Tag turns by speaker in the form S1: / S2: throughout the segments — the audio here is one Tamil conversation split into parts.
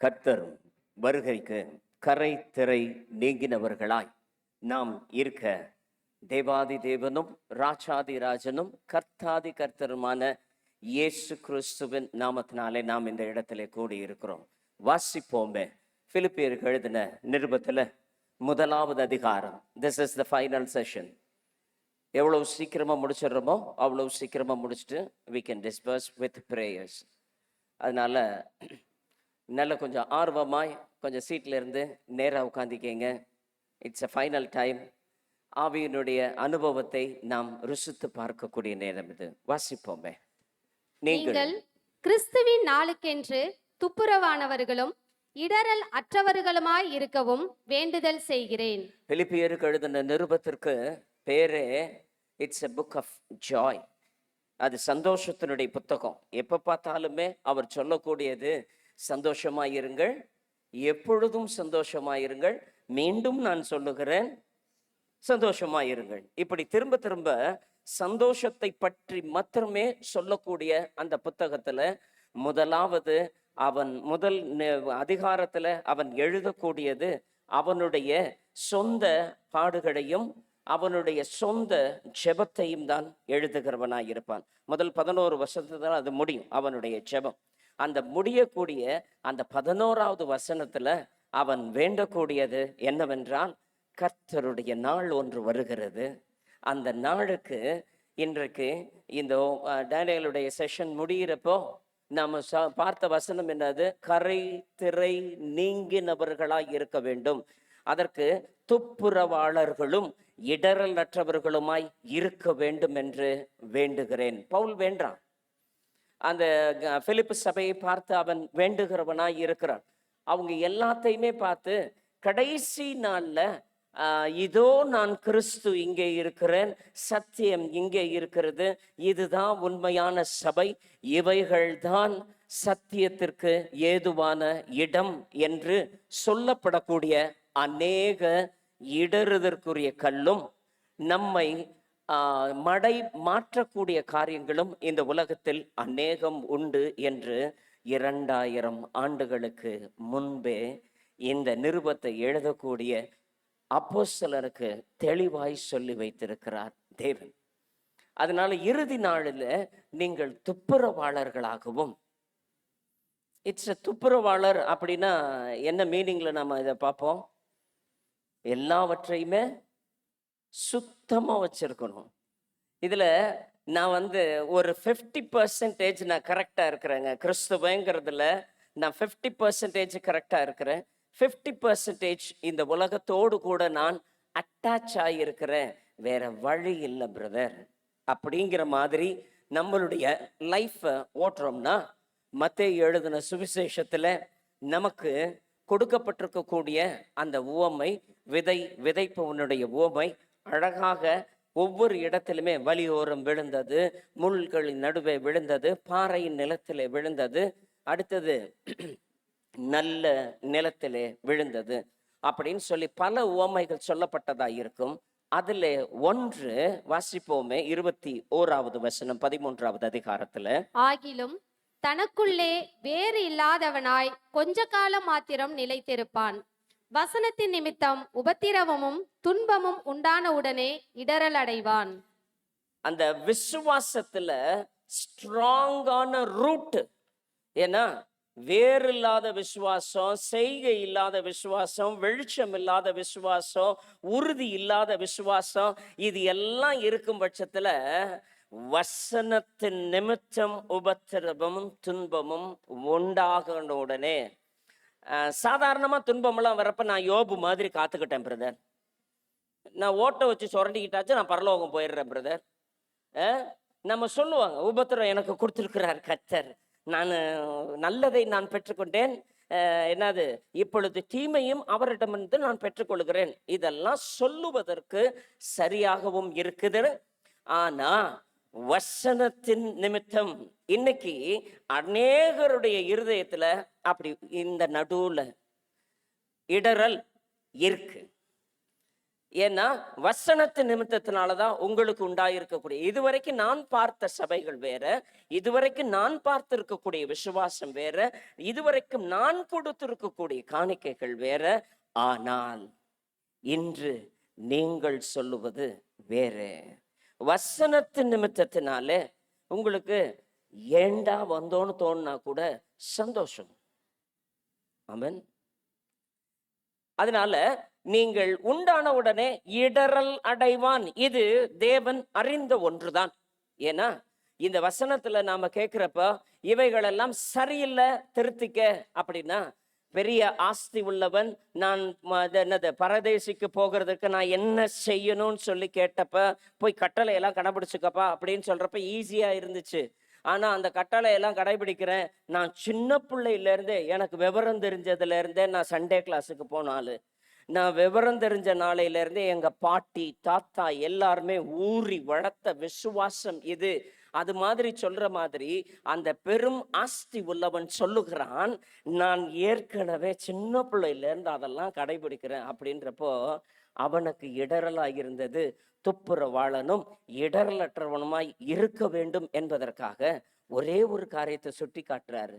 S1: கர்த்தர் வருகைக்கு கரை திரை நீங்கினவர்களாய் நாம் இருக்க தேவாதி தேவனும் ராஜாதி ராஜனும் கர்த்தாதி கர்த்தருமான இயேசு கிறிஸ்துவின் நாமத்தினாலே நாம் இந்த இடத்துல கூடி இருக்கிறோம். வாசிப்போமே. பிலிப்பியருக்கு எழுதின நிருபத்தில் 1வது அதிகாரம். This is the final session. எவ்வளவு சீக்கிரமா முடிச்சிடுறோமோ அவ்வளவு சீக்கிரமா முடிச்சுட்டு we can disperse with prayers. அதனால நல்ல கொஞ்சம் ஆர்வமாய் கொஞ்சம் சீட்டில் இருந்து நேராக உட்காந்துக்கங்க. It's a final time. ஆவியினுடைய அனுபவத்தை நாம் ருசித்து பார்க்கக்கூடிய நேரம் இது. வாசிப்போமே.
S2: நீங்கள் கிறிஸ்துவின் நாளுக்கென்று துப்புரவானவர்களும் இடரல் அற்றவர்களுமாய் இருக்கவும் வேண்டுதல் செய்கிறேன்.
S1: பிலிப்பியருக்கு எழுதின நிருபத்திற்கு பேரே it's a book of joy. அது சந்தோஷத்தினுடைய புத்தகம். எப்போ பார்த்தாலுமே அவர் சொல்லக்கூடியது சந்தோஷமாயிருங்கள், எப்பொழுதும் சந்தோஷமாயிருங்கள், மீண்டும் நான் சொல்லுகிறேன் சந்தோஷமாயிருங்கள். இப்படி திரும்ப திரும்ப சந்தோஷத்தை பற்றி மாத்திரமே சொல்லக்கூடிய அந்த புத்தகத்துல முதலாவது அவன் முதல் அதிகாரத்துல அவன் எழுதக்கூடியது அவனுடைய சொந்த பாடுகளையும் அவனுடைய சொந்த ஜெபத்தையும் தான் எழுதுகிறவனாய் இருப்பான். முதல் 11 வருஷத்துல அது முடியும் அவனுடைய ஜெபம். அந்த முடியக்கூடிய அந்த 11வது வசனத்துல அவன் வேண்டக்கூடியது என்னவென்றால், கர்த்தருடைய நாள் ஒன்று வருகிறது. அந்த நாளுக்கு இன்றைக்கு இந்த டேனியலுடைய செஷன் முடிகிறப்போ நாம பார்த்த வசனம் என்னது? கரை திரை நீங்கினவர்களாய் இருக்க வேண்டும். அதற்கு துப்புரவாளர்களும் இடரலற்றவர்களுமாய் இருக்க வேண்டும் என்று வேண்டுகிறேன். பவுல் வேண்டான். அந்த பிலிப்பு சபையை பார்த்து அவன் வேண்டுகிறவனாய் இருக்கிறான். அவங்க எல்லாத்தையுமே பார்த்து கடைசி நாள்ல இதோ நான் கிறிஸ்து இங்கே இருக்கிறேன், சத்தியம் இங்கே இருக்கிறது, இதுதான் உண்மையான சபை, இவைகள்தான் சத்தியத்திற்கு ஏதுவான இடம் என்று சொல்லப்படக்கூடிய அநேக இடறுதற்குரிய கல்லும் நம்மை மடை மாற்றக்கூடிய காரியங்களும் இந்த உலகத்தில் அநேகம் உண்டு என்று 2000 ஆண்டுகளுக்கு முன்பே இந்த நிருபத்தை எழுதக்கூடிய அப்போஸ்தலருக்கு தெளிவாய் சொல்லி வைத்திருக்கிறார் தேவன். அதனால இறுதி நாளில் நீங்கள் துப்புரவாளர்களாகவும், இட்ஸ் துப்புரவாளர் அப்படின்னா என்ன மீனிங்ல நம்ம இதை பார்ப்போம். எல்லாவற்றையுமே சுத்தமா வச்சிருக்கணும். இதுல நான் ஒரு 50% நான் கரெக்டா இருக்கிறேங்க. கிறிஸ்துவங்கிறதுல நான் 50% கரெக்டா இருக்கிறேன். 50% இந்த உலகத்தோடு கூட நான் அட்டாச் ஆகியிருக்கிறேன். வேற வழி இல்லை பிரதர் அப்படிங்கிற மாதிரி நம்மளுடைய லைஃப் ஓட்டுறோம்னா, மத்தேயு எழுதின சுவிசேஷத்துல நமக்கு கொடுக்கப்பட்டிருக்கக்கூடிய அந்த உவமை, விதைப்பவனுடைய உவமை அழகாக ஒவ்வொரு இடத்திலுமே வழியோரம் விழுந்தது, முள்களின் நடுவே விழுந்தது, பாறையின் நிலத்திலே விழுந்தது, அடுத்தது நல்ல நிலத்திலே விழுந்தது அப்படின்னு சொல்லி பல உவமைகள் சொல்லப்பட்டதா இருக்கும். அதுல ஒன்று வாசிப்போமே. 21வது வசனம் 13வது அதிகாரத்துல,
S2: ஆகிலும் தனக்குள்ளே வேறு இல்லாதவனாய் கொஞ்ச காலம் மாத்திரம் நிலைத்திருப்பான். வசனத்தின் நிமித்தம் உபத்திரவமும் துன்பமும் உண்டான உடனே இடரல் அடைவான்.
S1: அந்த விசுவாசத்துல ஸ்ட்ராங்கான ரூட். ஏன்னா வேறு இல்லாத விசுவாசம், செய்கை இல்லாத விசுவாசம், வெளிச்சம் இல்லாத விசுவாசம், உறுதி இல்லாத விசுவாசம், இது எல்லாம் இருக்கும் பட்சத்துல வசனத்தின் நிமித்தம் உபத்திரவமும் துன்பமும் உண்டாகின உடனே, சாதாரணமா துன்பமெல்லாம் வரப்ப நான் யோபு மாதிரி காத்துக்கிட்டேன் பிரதர், நான் ஓட்ட வச்சு சுரண்டிக்கிட்டாச்சு நான் பரலோகம் போயிடுறேன் பிரதர். நம்ம சொல்லுவாங்க, உபத்திரம் எனக்கு கொடுத்துருக்கிறார் கர்த்தர், நான் நல்லதை நான் பெற்றுக்கொண்டேன், என்னது இப்பொழுது தீமையும் அவரிடமிருந்து நான் பெற்றுக்கொள்கிறேன். இதெல்லாம் சொல்லுவதற்கு சரியாகவும் இருக்குது. ஆனா வசனத்தின் நிமித்தம் இன்னைக்கு அநேகருடைய இருதயத்துல அப்படி இந்த நடுவுல இடரல் இருக்கு. ஏன்னா வசனத்து நிமித்தத்தினாலதான் உங்களுக்கு உண்டாயிருக்கக்கூடிய, இதுவரைக்கும் நான் பார்த்த சபைகள் வேற, இதுவரைக்கும் நான் பார்த்திருக்கக்கூடிய விசுவாசம் வேற, இதுவரைக்கும் நான் கொடுத்திருக்கக்கூடிய காணிக்கைகள் வேற. ஆனால் இன்று நீங்கள் சொல்லுவது வேற. வசனத்து நிமித்தத்தினால உங்களுக்கு ஏண்டா வந்தோன்னு தோணுனா கூட சந்தோஷம். ஆமென். அதனால நீங்கள் உண்டான உடனே இடறல் அடைவான். இது தேவன் அறிந்த ஒன்றுதான். ஏன்னா இந்த வசனத்துல நாம கேட்கிறப்ப இவைகளெல்லாம் சரியில்லை திருத்திக்க அப்படின்னா, பெரிய ஆஸ்தி உள்ளவன், நான் என்னது பரதேசிக்கு போகிறதுக்கு நான் என்ன செய்யணும்னு சொல்லி கேட்டப்ப, போய் கட்டளை எல்லாம் கடைபிடிச்சுக்கப்பா அப்படின்னு சொல்றப்ப ஈஸியா இருந்துச்சு. ஆனா அந்த கட்டளை எல்லாம் கடைபிடிக்கிறேன். நான் சின்ன பிள்ளையில இருந்தே, எனக்கு விவரம் தெரிஞ்சதுல இருந்தே நான் சண்டே கிளாஸுக்கு போனாலு, நான் விவரம் தெரிஞ்ச நாளையில இருந்தே எங்க பாட்டி தாத்தா எல்லாருமே ஊறி வளர்த்த விசுவாசம் இது. அது மாதிரி சொல்ற மாதிரி அந்த பெரும் ஆஸ்தி உள்ளவன் சொல்லுகிறான், நான் ஏற்கனவே சின்ன பிள்ளையில இருந்து அதெல்லாம் கடைபிடிக்கிறேன் அப்படின்றப்போ அவனுக்கு இடரலாய் இருந்தது. துப்புரவாளனும் இடரலற்றவனுமாய் இருக்க வேண்டும் என்பதற்காக ஒரே ஒரு காரியத்தை சுட்டி காட்டுறாரு,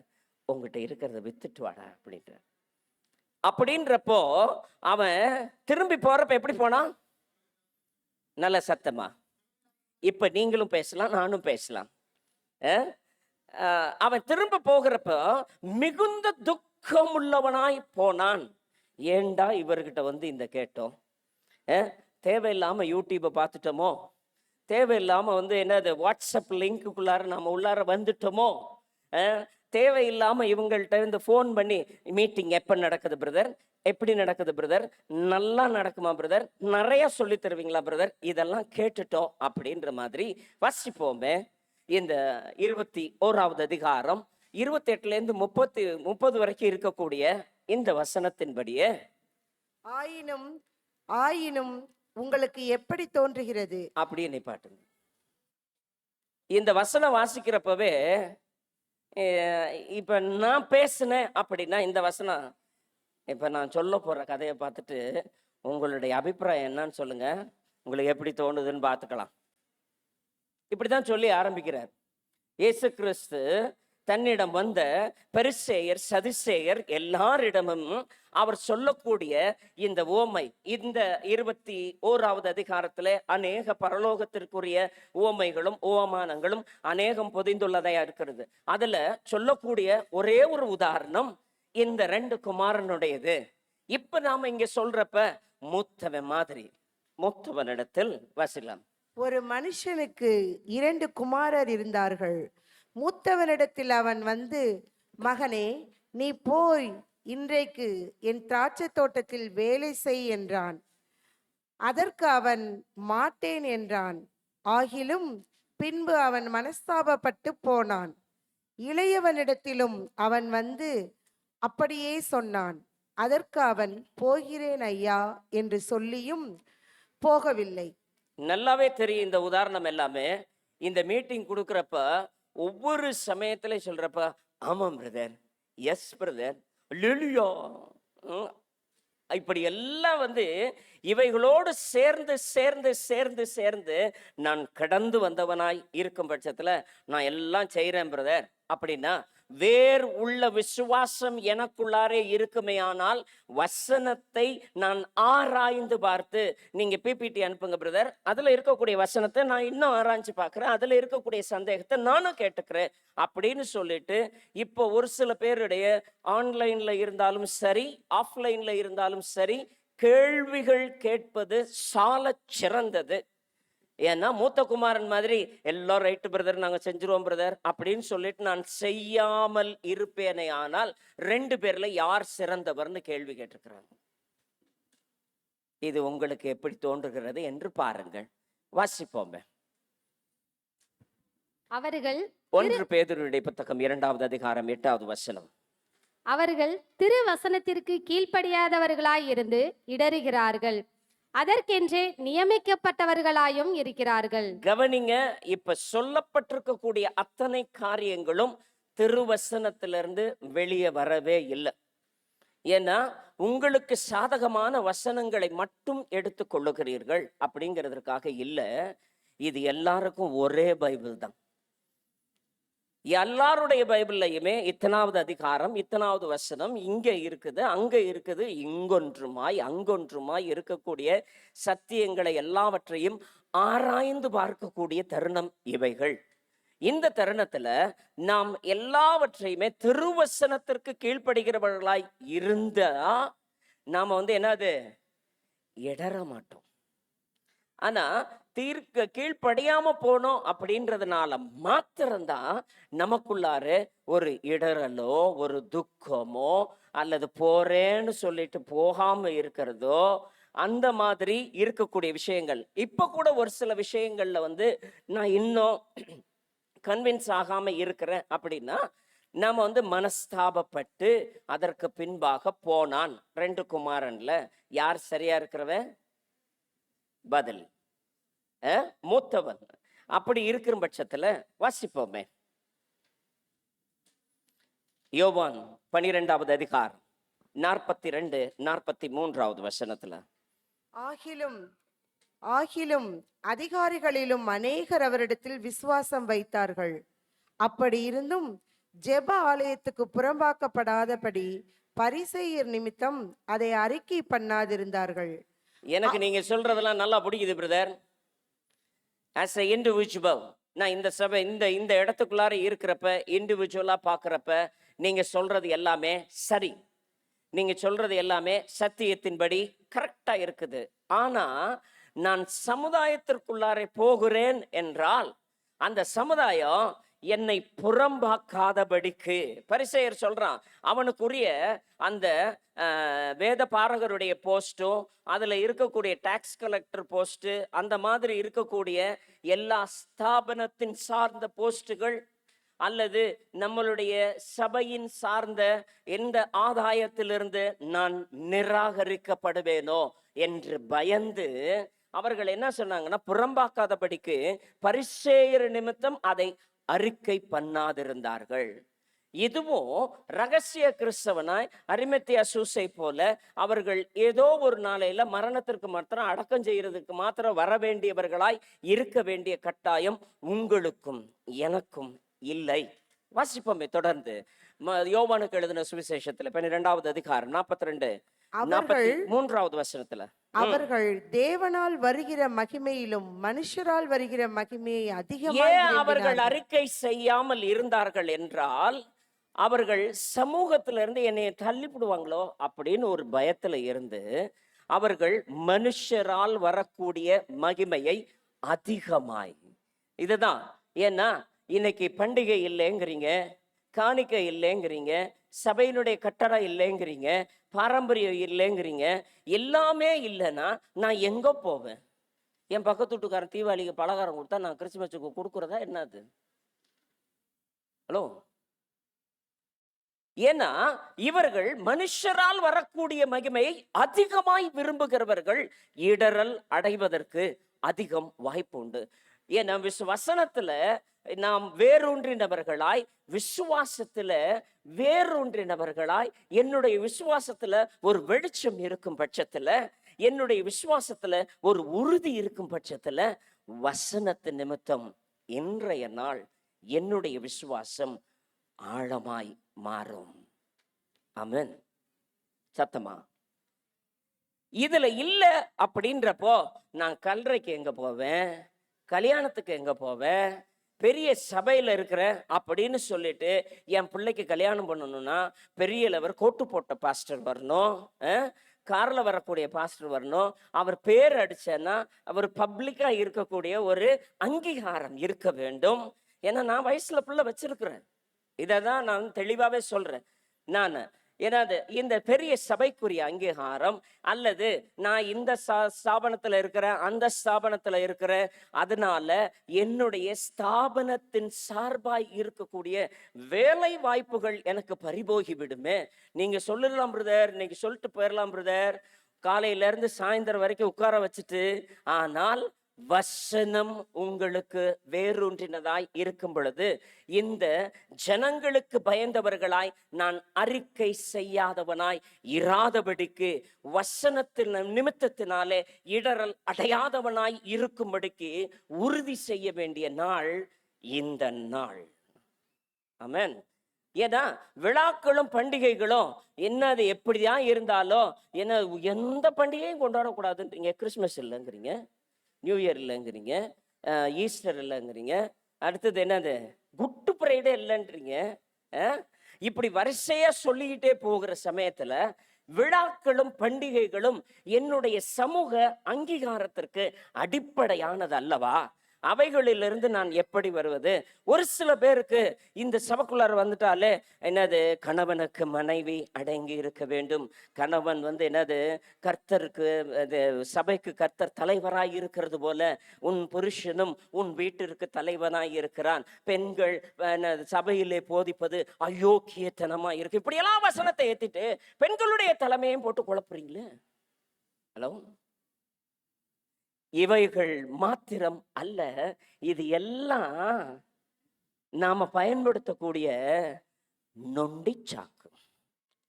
S1: உங்ககிட்ட இருக்கிறத வித்துட்டு வாடா அப்படின்ற. அப்படின்றப்போ அவன் திரும்பி போறப்ப எப்படி போனான்? நல்ல சத்தமா இப்ப நீங்களும் பேசலாம், நானும் பேசலாம். அவன் திரும்ப போகிறப்ப மிகுந்த துக்கம் உள்ளவனாய் போனான். ஏண்டா இவர்கிட்ட வந்து இந்த கேட்டோம்? தேவையில்லாம யூடியூபை பார்த்துட்டோமோ, தேவையில்லாம வந்து என்னது வாட்ஸ்அப் லிங்க்குள்ளார நம்ம உள்ளார வந்துட்டோமோ, தேவையில்லாம இவங்கள்ட்ட இருந்து ஃபோன் பண்ணி மீட்டிங் எப்ப நடக்குது பிரதர், எப்படி நடக்குது பிரதர், நல்லா நடக்குமா பிரதர், நிறைய சொல்லி தருவீங்களா பிரதர், இதெல்லாம் கேட்டுட்டோம் அப்படின்ற மாதிரி வாசிப்போமே. இந்த 21வது அதிகாரம் 28ல இருந்து 30 வரைக்கும் இருக்கக்கூடிய இந்த வசனத்தின்படியே,
S3: ஆயினும் உங்களுக்கு எப்படி தோன்றுகிறது
S1: அப்படியே நிப்பாட்டுங்க. இந்த வசனம் வாசிக்கிறப்பவே இப்ப நான் பேசுனேன் அப்படின்னா, இந்த வசனம் இப்ப நான் சொல்ல போற கதையை பார்த்துட்டு உங்களுடைய அபிப்பிராயம் என்னன்னு சொல்லுங்க, உங்களுக்கு எப்படி தோணுதுன்னு பார்த்துக்கலாம். இப்படிதான் சொல்லி ஆரம்பிக்கிறார். இயேசு கிறிஸ்து தன்னிடம் வந்த பரிசேயர் சதுசேயர் எல்லாரிடமும் அவர் சொல்லக்கூடிய இந்த உவமை, இந்த 21வது அதிகாரத்துல அநேக பரலோகத்திற்குரிய உவமைகளும் உவமானங்களும் அநேகம் பொதிந்துள்ளதையா இருக்கிறது. அதுல சொல்லக்கூடிய ஒரே ஒரு உதாரணம் இந்த 2 குமாரனுடையது. இப்ப நாம இங்க சொல்றப்ப மூத்தவன் மாதிரி, மூத்தவனிடத்தில் வசிலாம்.
S3: ஒரு மனுஷனுக்கு 2 குமாரர் இருந்தார்கள். மூத்தவனிடத்தில் அவன் வந்து, மகனே, நீ போய் இன்றைக்கு என் திராட்சை தோட்டத்தில் வேலை செய் என்றான். அதற்கு அவன் மாட்டேன் என்றான். ஆகிலும் பின்பு அவன் மனஸ்தாபப்பட்டு போனான். இளையவனிடத்திலும் அவன் வந்து அப்படியே சொன்னான். அதற்கு அவன், போகிறேன் ஐயா என்று சொல்லியும் போகவில்லை.
S1: நல்லாவே தெரியும் இந்த உதாரணம் எல்லாமே. இந்த மீட்டிங் கொடுக்குறப்ப ஒவ்வொரு சமயத்துல சொல்றப்ப, ஆமாம் பிரதர், எஸ் பிரதர், லிலியா, இப்படி எல்லாம் வந்து இவைகளோடு சேர்ந்து சேர்ந்து சேர்ந்து சேர்ந்து நான் கடந்து வந்தவனாய் இருக்கும் பட்சத்துல நான் எல்லாம் செய்யறேன் பிரதர் அப்படின்னா, வேர் உள்ள விசுவாசம் எனக்குள்ளாரே இருக்குமே. ஆனால் வசனத்தை நான் ஆராய்ந்து பார்த்து, நீங்க பிபிடி அனுப்புங்க பிரதர், அதுல இருக்கக்கூடிய வசனத்தை நான் இன்னும் ஆராய்ச்சி பார்க்கிறேன், அதுல இருக்கக்கூடிய சந்தேகத்தை நானும் கேட்டுக்கிறேன் அப்படின்னு சொல்லிட்டு, இப்போ ஒரு சில பேருடைய ஆன்லைன்ல இருந்தாலும் சரி, ஆஃப்லைன்ல இருந்தாலும் சரி, கேள்விகள் கேட்பது சால சிறந்தது. ஏன்னா மூத்த குமாரன் மாதிரி எல்லாம் ரைட்டு பிரதர், நாங்க செஞ்சிருவோம் பிரதர் அப்படின்னு சொல்லிட்டு நான் செய்யாமல் இருப்பேனே. ஆனால் 2 பேர்ல யார் சிறந்தவர்னு கேள்வி கேட்டிருக்கிறாங்க. இது உங்களுக்கு எப்படி தோன்றுகிறது என்று பாருங்கள். வாசிப்போமே.
S2: அவர்கள்
S1: 1 பேதுருடைய புத்தகம் 2வது அதிகாரம் 8வது வசனம்.
S2: அவர்கள் திருவசனத்திற்கு கீழ்ப்படியாதவர்களாய் இருந்து இடறுகிறார்கள், அதற்கென்றே நியமிக்கப்பட்டவர்களாயும் இருக்கிறார்கள்.
S1: கவனிங்க, இப்ப சொல்லப்பட்டிருக்கக்கூடிய அத்தனை காரியங்களும் திருவசனத்திலிருந்து வெளியே வரவே இல்லை. ஏன்னா உங்களுக்கு சாதகமான வசனங்களை மட்டும் எடுத்துக் கொள்ளுகிறீர்கள் அப்படிங்கிறதுக்காக இல்லை. இது எல்லாருக்கும் ஒரே பைபிள் தான். எல்லாருடைய பைபிள்லையுமே இத்தனாவது அதிகாரம், இத்தனாவது வசனம் இங்க இருக்குது, அங்க இருக்குது, இங்கொன்றுமாய் அங்கொன்றுமாய் இருக்கக்கூடிய சத்தியங்களை எல்லாவற்றையும் ஆராய்ந்து பார்க்கக்கூடிய தருணம் இவைகள். இந்த தருணத்துல நாம் எல்லாவற்றையுமே திருவசனத்திற்கு கீழ்ப்படுகிறவர்களாய் இருந்தா நாம என்னது இடற மாட்டோம். ஆனா கீழ்ப்படியாம போனோம் அப்படின்றதுனால மாத்திரம்தான் நமக்குள்ளார ஒரு இடறலோ ஒரு துக்கமோ அல்லது போறேன்னு சொல்லிட்டு போகாம இருக்கிறதோ அந்த மாதிரி இருக்கக்கூடிய விஷயங்கள். இப்ப கூட ஒரு சில விஷயங்கள்ல நான் இன்னும் கன்வின்ஸ் ஆகாம இருக்கிறேன் அப்படின்னா நாம மனஸ்தாபப்பட்டு அதற்கு பின்பாக போனான். 2 குமாரன்ல யார் சரியா இருக்கிறவன்? பதில் மூத்தவன். அப்படி இருக்கிற பட்சத்துல வாசிப்போமே, யோவான் 12வது அதிகாரம் 42, 43வது வசனத்துல.
S3: ஆகிலும் அதிகாரிகளிலும் அநேகர் அவரிடத்தில் விசுவாசம் வைத்தார்கள். அப்படி இருந்தும் ஜெப ஆலயத்துக்கு புறம்பாக்கப்படாதபடி பரிசேயர் நிமித்தம் அதை அறிக்கை பண்ணாதிருந்தார்கள்.
S1: எனக்கு நீங்க சொல்றதெல்லாம் நல்லா பிடிக்குது பிரதர். ஆஸ் எ இண்டிவிஜுவல், நான் இந்த சபை இந்த இடத்துக்குள்ளார இருக்கிறப்ப இண்டிவிஜுவலா பாக்குறப்ப நீங்க சொல்றது எல்லாமே சரி, நீங்க சொல்றது எல்லாமே சத்தியத்தின்படி கரெக்டா இருக்குது. ஆனா நான் சமுதாயத்திற்குள்ளாரே போகிறேன் என்றால் அந்த சமுதாயம் என்னை புறம்பாக்காதபடிக்கு, பரிசேயர் சொல்றான், அவனுக்குரிய அந்த வேத பாரகருடைய போஸ்டும் அதுல இருக்கக்கூடிய டாக்ஸ் கலெக்டர் போஸ்ட், அந்த மாதிரி இருக்கக்கூடிய எல்லா ஸ்தாபனத்தின் சார்ந்த போஸ்டுகள் அல்லது நம்மளுடைய சபையின் சார்ந்த எந்த ஆதாயத்திலிருந்து நான் நிராகரிக்கப்படுவேனோ என்று பயந்து அவர்கள் என்ன சொன்னாங்கன்னா, புறம்பாக்காதபடிக்கு பரிசேயர் நிமித்தம் அதை அறிக்கை பண்ணாதிருந்தார்கள். இதுவும் ரகசிய கிறிஸ்தவனாய் அரிமத்தியா சூசை போல அவர்கள் ஏதோ ஒரு நாளையில மரணத்திற்கு மாத்திரம் அடக்கம் செய்யறதுக்கு மாத்திரம் வர வேண்டியவர்களாய் இருக்க வேண்டிய கட்டாயம் உங்களுக்கும் எனக்கும் இல்லை. வாசிப்போமே தொடர்ந்து யோவானுக்கு எழுதின சுவிசேஷத்துல 12வது அதிகாரம் 42, 43வது வசனத்துல.
S3: அவர்கள் தேவனால் வருகிற மகிமையிலும் மனுஷரால் வருகிற மகிமையை அதிகமாக
S1: அவர்கள் அறிக்கை செய்யாமல் இருந்தார்கள் என்றால் அவர்கள் சமூகத்திலிருந்து என்னை தள்ளிவிடுவாங்களோ அப்படின்னு ஒரு பயத்துல இருந்து அவர்கள் மனுஷரால் வரக்கூடிய மகிமையை அதிகமாய். இதுதான் ஏன்னா இன்னைக்கு பண்டிகை இல்லைங்கிறீங்க, காணிக்கை இல்லைங்கிறீங்க, சபையினுடைய கட்டடம் இல்லைங்கிறீங்க, பாரம்பரியம் இல்லைங்கிறீங்க, எல்லாமே இல்லைன்னா நான் எங்க போவேன்? என் பக்கத்து வீட்டுக்காரன் தீபாவளிக்கு பலகாரம் கொடுத்தா நான் கிறிஸ்துமஸுக்கு கொடுக்குறதா என்னது? ஹலோ, ஏன்னா இவர்கள் மனுஷரால் வரக்கூடிய மகிமையை அதிகமாய் விரும்புகிறவர்கள் இடரல் அடைவதற்கு அதிகம் வாய்ப்பு உண்டு. ஏன்னா வசனத்துல நாம் வேரூன்றினவர்களாய், விசுவாசத்துல வேரூன்றினவர்களாய், என்னுடைய விசுவாசத்துல ஒரு வெளிச்சம் இருக்கும் பட்சத்துல, என்னுடைய விசுவாசத்துல ஒரு உறுதி இருக்கும் பட்சத்துல, வசனத்து நிமித்தம் இன்றைய நாள் என்னுடைய விசுவாசம் ஆழமாய் மாறும். ஆமென். சத்தமா இதுல இல்ல அப்படின்றப்போ நான் கல்லறைக்கு எங்க போவேன், கல்யாணத்துக்கு எங்க போவேன், பெரிய சபையில இருக்கிற அப்படின்னு சொல்லிட்டு என் பிள்ளைக்கு கல்யாணம் பண்ணணும்னா பெரிய லெவர் கோட்டு போட்ட பாஸ்டர் வரணும், கார்ல வரக்கூடிய பாஸ்டர் வரணும், அவர் பேர் அடிச்சேன்னா அவர் பப்ளிக்கா இருக்கக்கூடிய ஒரு அங்கீகாரம் இருக்க வேண்டும். ஏன்னா நான் வயசுல பிள்ளை வச்சிருக்கிறேன், இதான் நான் தெளிவாவே சொல்றேன். நான் ஏன்னா இந்த பெரிய சபைக்குரிய அங்கீகாரம் அல்லது நான் இந்த ஸ்தாபனத்துல இருக்கிறேன், அந்த ஸ்தாபனத்துல இருக்கிறேன், அதனால என்னுடைய ஸ்தாபனத்தின் சார்பாய் இருக்கக்கூடிய வேலை வாய்ப்புகள் எனக்கு பறிபோகி விடுமே. நீங்க சொல்லலாம் பிரதர், இன்னைக்கு சொல்லிட்டு போயிடலாம் பிரதர், காலையில இருந்து சாயந்தரம் வரைக்கும் உட்கார வச்சுட்டு, ஆனால் வசனம் உங்களுக்கு வேரூன்றினதாய் இருக்கும் பொழுது, இந்த ஜனங்களுக்கு பயந்தவர்களாய் நான் அறிக்கை செய்யாதவனாய் இராதபடிக்கு, வசனத்தின் நிமித்தத்தினாலே இடரல் அடையாதவனாய் இருக்கும்படிக்கு உறுதி செய்ய வேண்டிய நாள் இந்த நாள். ஆமென். ஏன்னா விழாக்களும் பண்டிகைகளும் என்னது எப்படிதான் இருந்தாலும் என்ன, எந்த பண்டிகையும் கொண்டாடக்கூடாதுன்றீங்க. கிறிஸ்மஸ் இல்லைங்கிறீங்க, நியூ இயர் இல்லைங்கிறீங்க, ஈஸ்டர் இல்லைங்கிறீங்க, அடுத்தது என்னது குட் ஃப்ரைடே இல்லைன்றீங்க. இப்படி வரிசையா சொல்லிக்கிட்டே போகிற சமயத்துல விழாக்களும் பண்டிகைகளும் என்னுடைய சமூக அங்கீகாரத்திற்கு அடிப்படையானது அல்லவா? அவைகளிலிருந்து நான் எப்படி வருவது? ஒரு சில பேருக்கு இந்த சபைக்குள்ளார வந்துட்டாலே என்னது, கணவனுக்கு மனைவி அடங்கி இருக்க வேண்டும், கணவன் என்னது கர்த்தருக்கு சபைக்கு கர்த்தர் தலைவராய் இருக்கிறது போல உன் புருஷனும் உன் வீட்டிற்கு தலைவனாய் இருக்கிறான், பெண்கள் சபையிலே போதிப்பது அயோக்கியத்தனமா இருக்கு, இப்படியெல்லாம் வசனத்தை ஏத்திட்டு பெண்களுடைய தலைமையும் போட்டு குழப்புறீங்களே. ஹலோ, இவைகள் மாத்திரம் அல்ல, இது எல்லாம் நாம பயன்படுத்தக்கூடிய நொண்டி சாக்கு,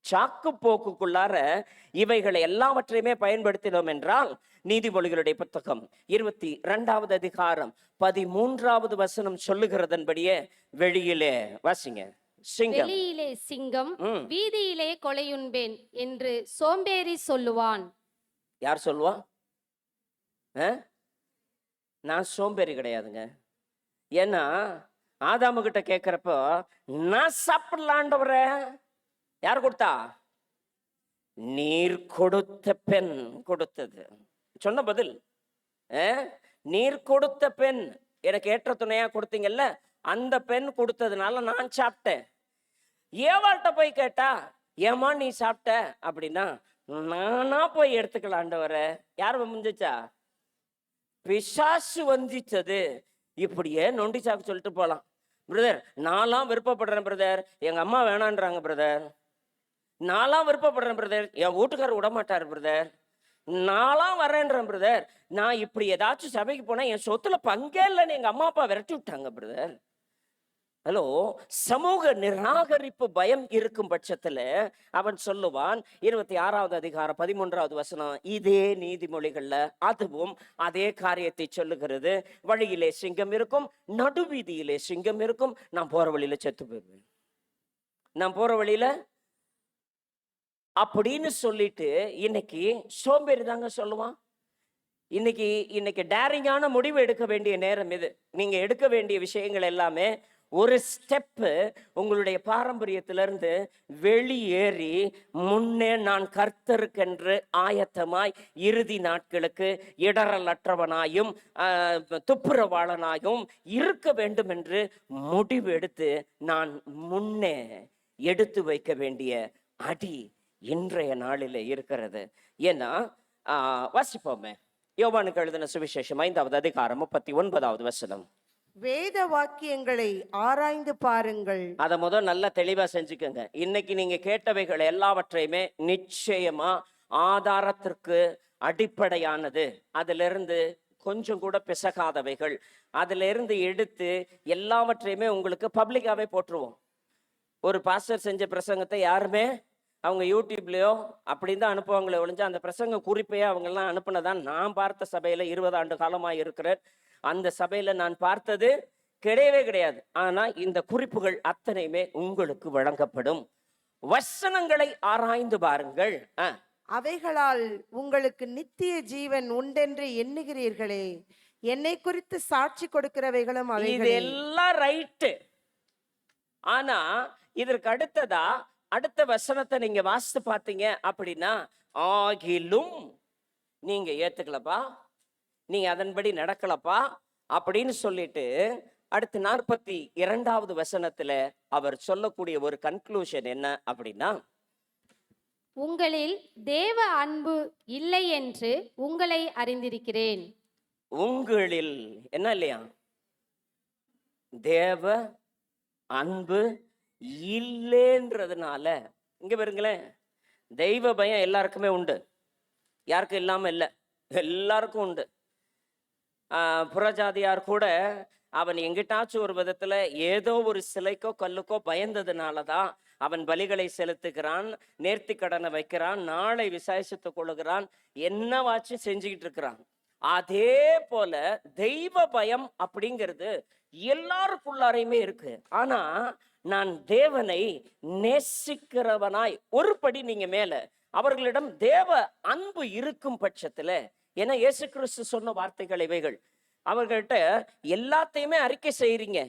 S1: சாக்கு போக்குக்குள்ளார இவைகளை எல்லாவற்றையுமே பயன்படுத்தினோம் என்றால், நீதிமொழிகளுடைய புத்தகம் 22வது அதிகாரம் 13வது வசனம் சொல்லுகிறதன்படியே, வெளியிலே வாசிங்க, சிங்கம்,
S2: வெளியிலே சிங்கம், வீதியிலே கொலையுண்பேன் என்று சோம்பேறி சொல்லுவான்.
S1: யார் சொல்லுவா? நான் சோம்பேறி கிடையாதுங்க. ஏன்னா ஆதாமு கிட்ட கேட்கிறப்போ, நான் சாப்பிடலாண்டவர யார் கொடுத்தா? நீர் கொடுத்த பெண் கொடுத்தது. சொன்ன பதில், நீர் கொடுத்த பெண் எனக்கு ஏற்ற துணையா கொடுத்தீங்கல்ல, அந்த பெண் கொடுத்ததுனால நான் சாப்பிட்டேன். ஏவாள்கிட்ட போய் கேட்டா, ஏமா நீ சாப்பிட்ட அப்படின்னா, நானா போய் எடுத்துக்கலாண்டவர. யார் முடிஞ்சிச்சா? பிசாசு வந்திச்சது. இப்படியே நொண்டி சாக்கு சொல்லிட்டு போலாம். பிரதர், நான்லாம் விருப்பப்படுறேன் பிரதர், எங்க அம்மா வேணான்றாங்க பிரதர், நான்லாம் விருப்பப்படுறேன் பிரதர், என் வீட்டுக்காரர் விட மாட்டார் பிரதர், நான்லாம் வரேன்றேன் பிரதர், நான் இப்படி ஏதாச்சும் சபைக்கு போனா என் சொத்துல பங்கே இல்லைன்னு எங்க அம்மா அப்பா விரட்டி விட்டாங்க பிரதர். ஹலோ, சமூக நிராகரிப்பு பயம் இருக்கும் பட்சத்துல அவன் சொல்லுவான், 26வது அதிகாரம் 13வது வசனம், இதே நீதிமொழிகள்ல அதுவும் அதே காரியத்தை சொல்லுகிறது. வழியிலே சிங்கம் இருக்கும், நடுவீதியிலே சிங்கம் இருக்கும், நான் போற வழியில செத்து போயிருவேன், நான் போற வழியில அப்படின்னு சொல்லிட்டு இன்னைக்கு சோம்பேறி தாங்க சொல்லுவான். இன்னைக்கு டேரிங்கான முடிவு எடுக்க வேண்டிய நேரம் இது. நீங்க எடுக்க வேண்டிய விஷயங்கள் எல்லாமே ஒரு ஸ்டெப்பு உங்களுடைய பாரம்பரியத்திலிருந்து வெளியேறி, முன்னே நான் கர்த்தருக்கென்று ஆயத்தமாய் இறுதி நாட்களுக்கு இடரலற்றவனாயும் துப்புரவாளனாயும் இருக்க வேண்டும் என்று முடிவு எடுத்து நான் முன்னே எடுத்து வைக்க வேண்டிய அடி இன்றைய நாளில் இருக்கிறது. ஏன்னா வாசிப்போமே, யோவானுக்கு எழுதின சுவிசேஷம் 5வது அதிகாரம் 39வது வசனம்.
S3: வேத வாக்கியங்களை ஆராய்ந்து பாருங்கள்.
S1: அதை முதல் நல்லா தெளிவா செஞ்சுக்கோங்க. இன்னைக்கு நீங்க கேட்டவைகள் எல்லாவற்றையுமே நிச்சயமா ஆதாரத்திற்கு அடிப்படையானது, அதிலிருந்து கொஞ்சம் கூட பிசகாதவைகள், அதிலிருந்து எடுத்து எல்லாவற்றையுமே உங்களுக்கு பப்ளிக்காவே போட்டுருவோம். ஒரு பாஸ்டர் செஞ்ச பிரசங்கத்தை யாருமே அவங்க யூடியூப்லயோ அப்படின்னு தான் அனுப்புவாங்களே ஒழிஞ்சு, அந்த பிரசங்க குறிப்பையே அவங்கெல்லாம் அனுப்புனதான் நான் பார்த்த சபையில 20 ஆண்டு காலமாக இருக்கிறேன். அந்த சபையில நான் பார்த்தது கிடையவே கிடையாது. ஆனா இந்த குறிப்புகள் அத்தனையுமே உங்களுக்கு வழங்கப்படும். வசனங்களை ஆராய்ந்து பாருங்கள்,
S3: அவைகளால் உங்களுக்கு நித்திய ஜீவன் உண்டென்று எண்ணுகிறீர்களே, என்னை குறித்து சாட்சி கொடுக்கிறவைகளும்
S1: இது எல்லாம் ரைட்டு. ஆனா இதற்கு அடுத்ததா அடுத்த வசனத்தை நீங்க வாசித்து பார்த்தீங்க அப்படின்னா, ஆகிலும் நீங்க ஏத்துக்கலப்பா, நீங்க அதன்படி நடக்கலப்பா அப்படின்னு சொல்லிட்டு அடுத்து 42வது வசனத்துல அவர் சொல்லக்கூடிய ஒரு கன்க்ளூஷன் என்ன அப்படின்னா,
S2: உங்களில் தேவ அன்பு இல்லை என்று உங்களை அறிந்திருக்கிறேன்.
S1: உங்களில் என்ன இல்லையா? தேவ அன்பு இல்லைன்றதுனால. இங்க பாருங்களேன், தெய்வ பயம் எல்லாருக்குமே உண்டு, யாருக்கும் இல்லாம இல்லை, எல்லாருக்கும் உண்டு. புறஜாதியார் கூட அவன் எங்கிட்டாச்சும் ஒரு விதத்துல ஏதோ ஒரு சிலைக்கோ கல்லுக்கோ பயந்ததுனாலதான் அவன் பலிகளை செலுத்துகிறான், நேர்த்தி கடனை வைக்கிறான், நாளை விசாரித்துக் கொள்ளுகிறான், என்னவாச்சும் செஞ்சுக்கிட்டு இருக்கிறான். அதே போல தெய்வ பயம் அப்படிங்கிறது எல்லாருக்குள்ளாரையுமே இருக்கு. ஆனா நான் தேவனை நேசிக்கிறவனாய் ஒரு படி நீங்க மேல அவர்களிடம் தேவ அன்பு இருக்கும் பட்சத்துல, ஏன்னா இயேசு கிறிஸ்து சொன்ன வார்த்தைகள் இவைகள். அவர்கள்ட்ட எல்லாத்தையுமே அறிக்கை செய்றீங்க,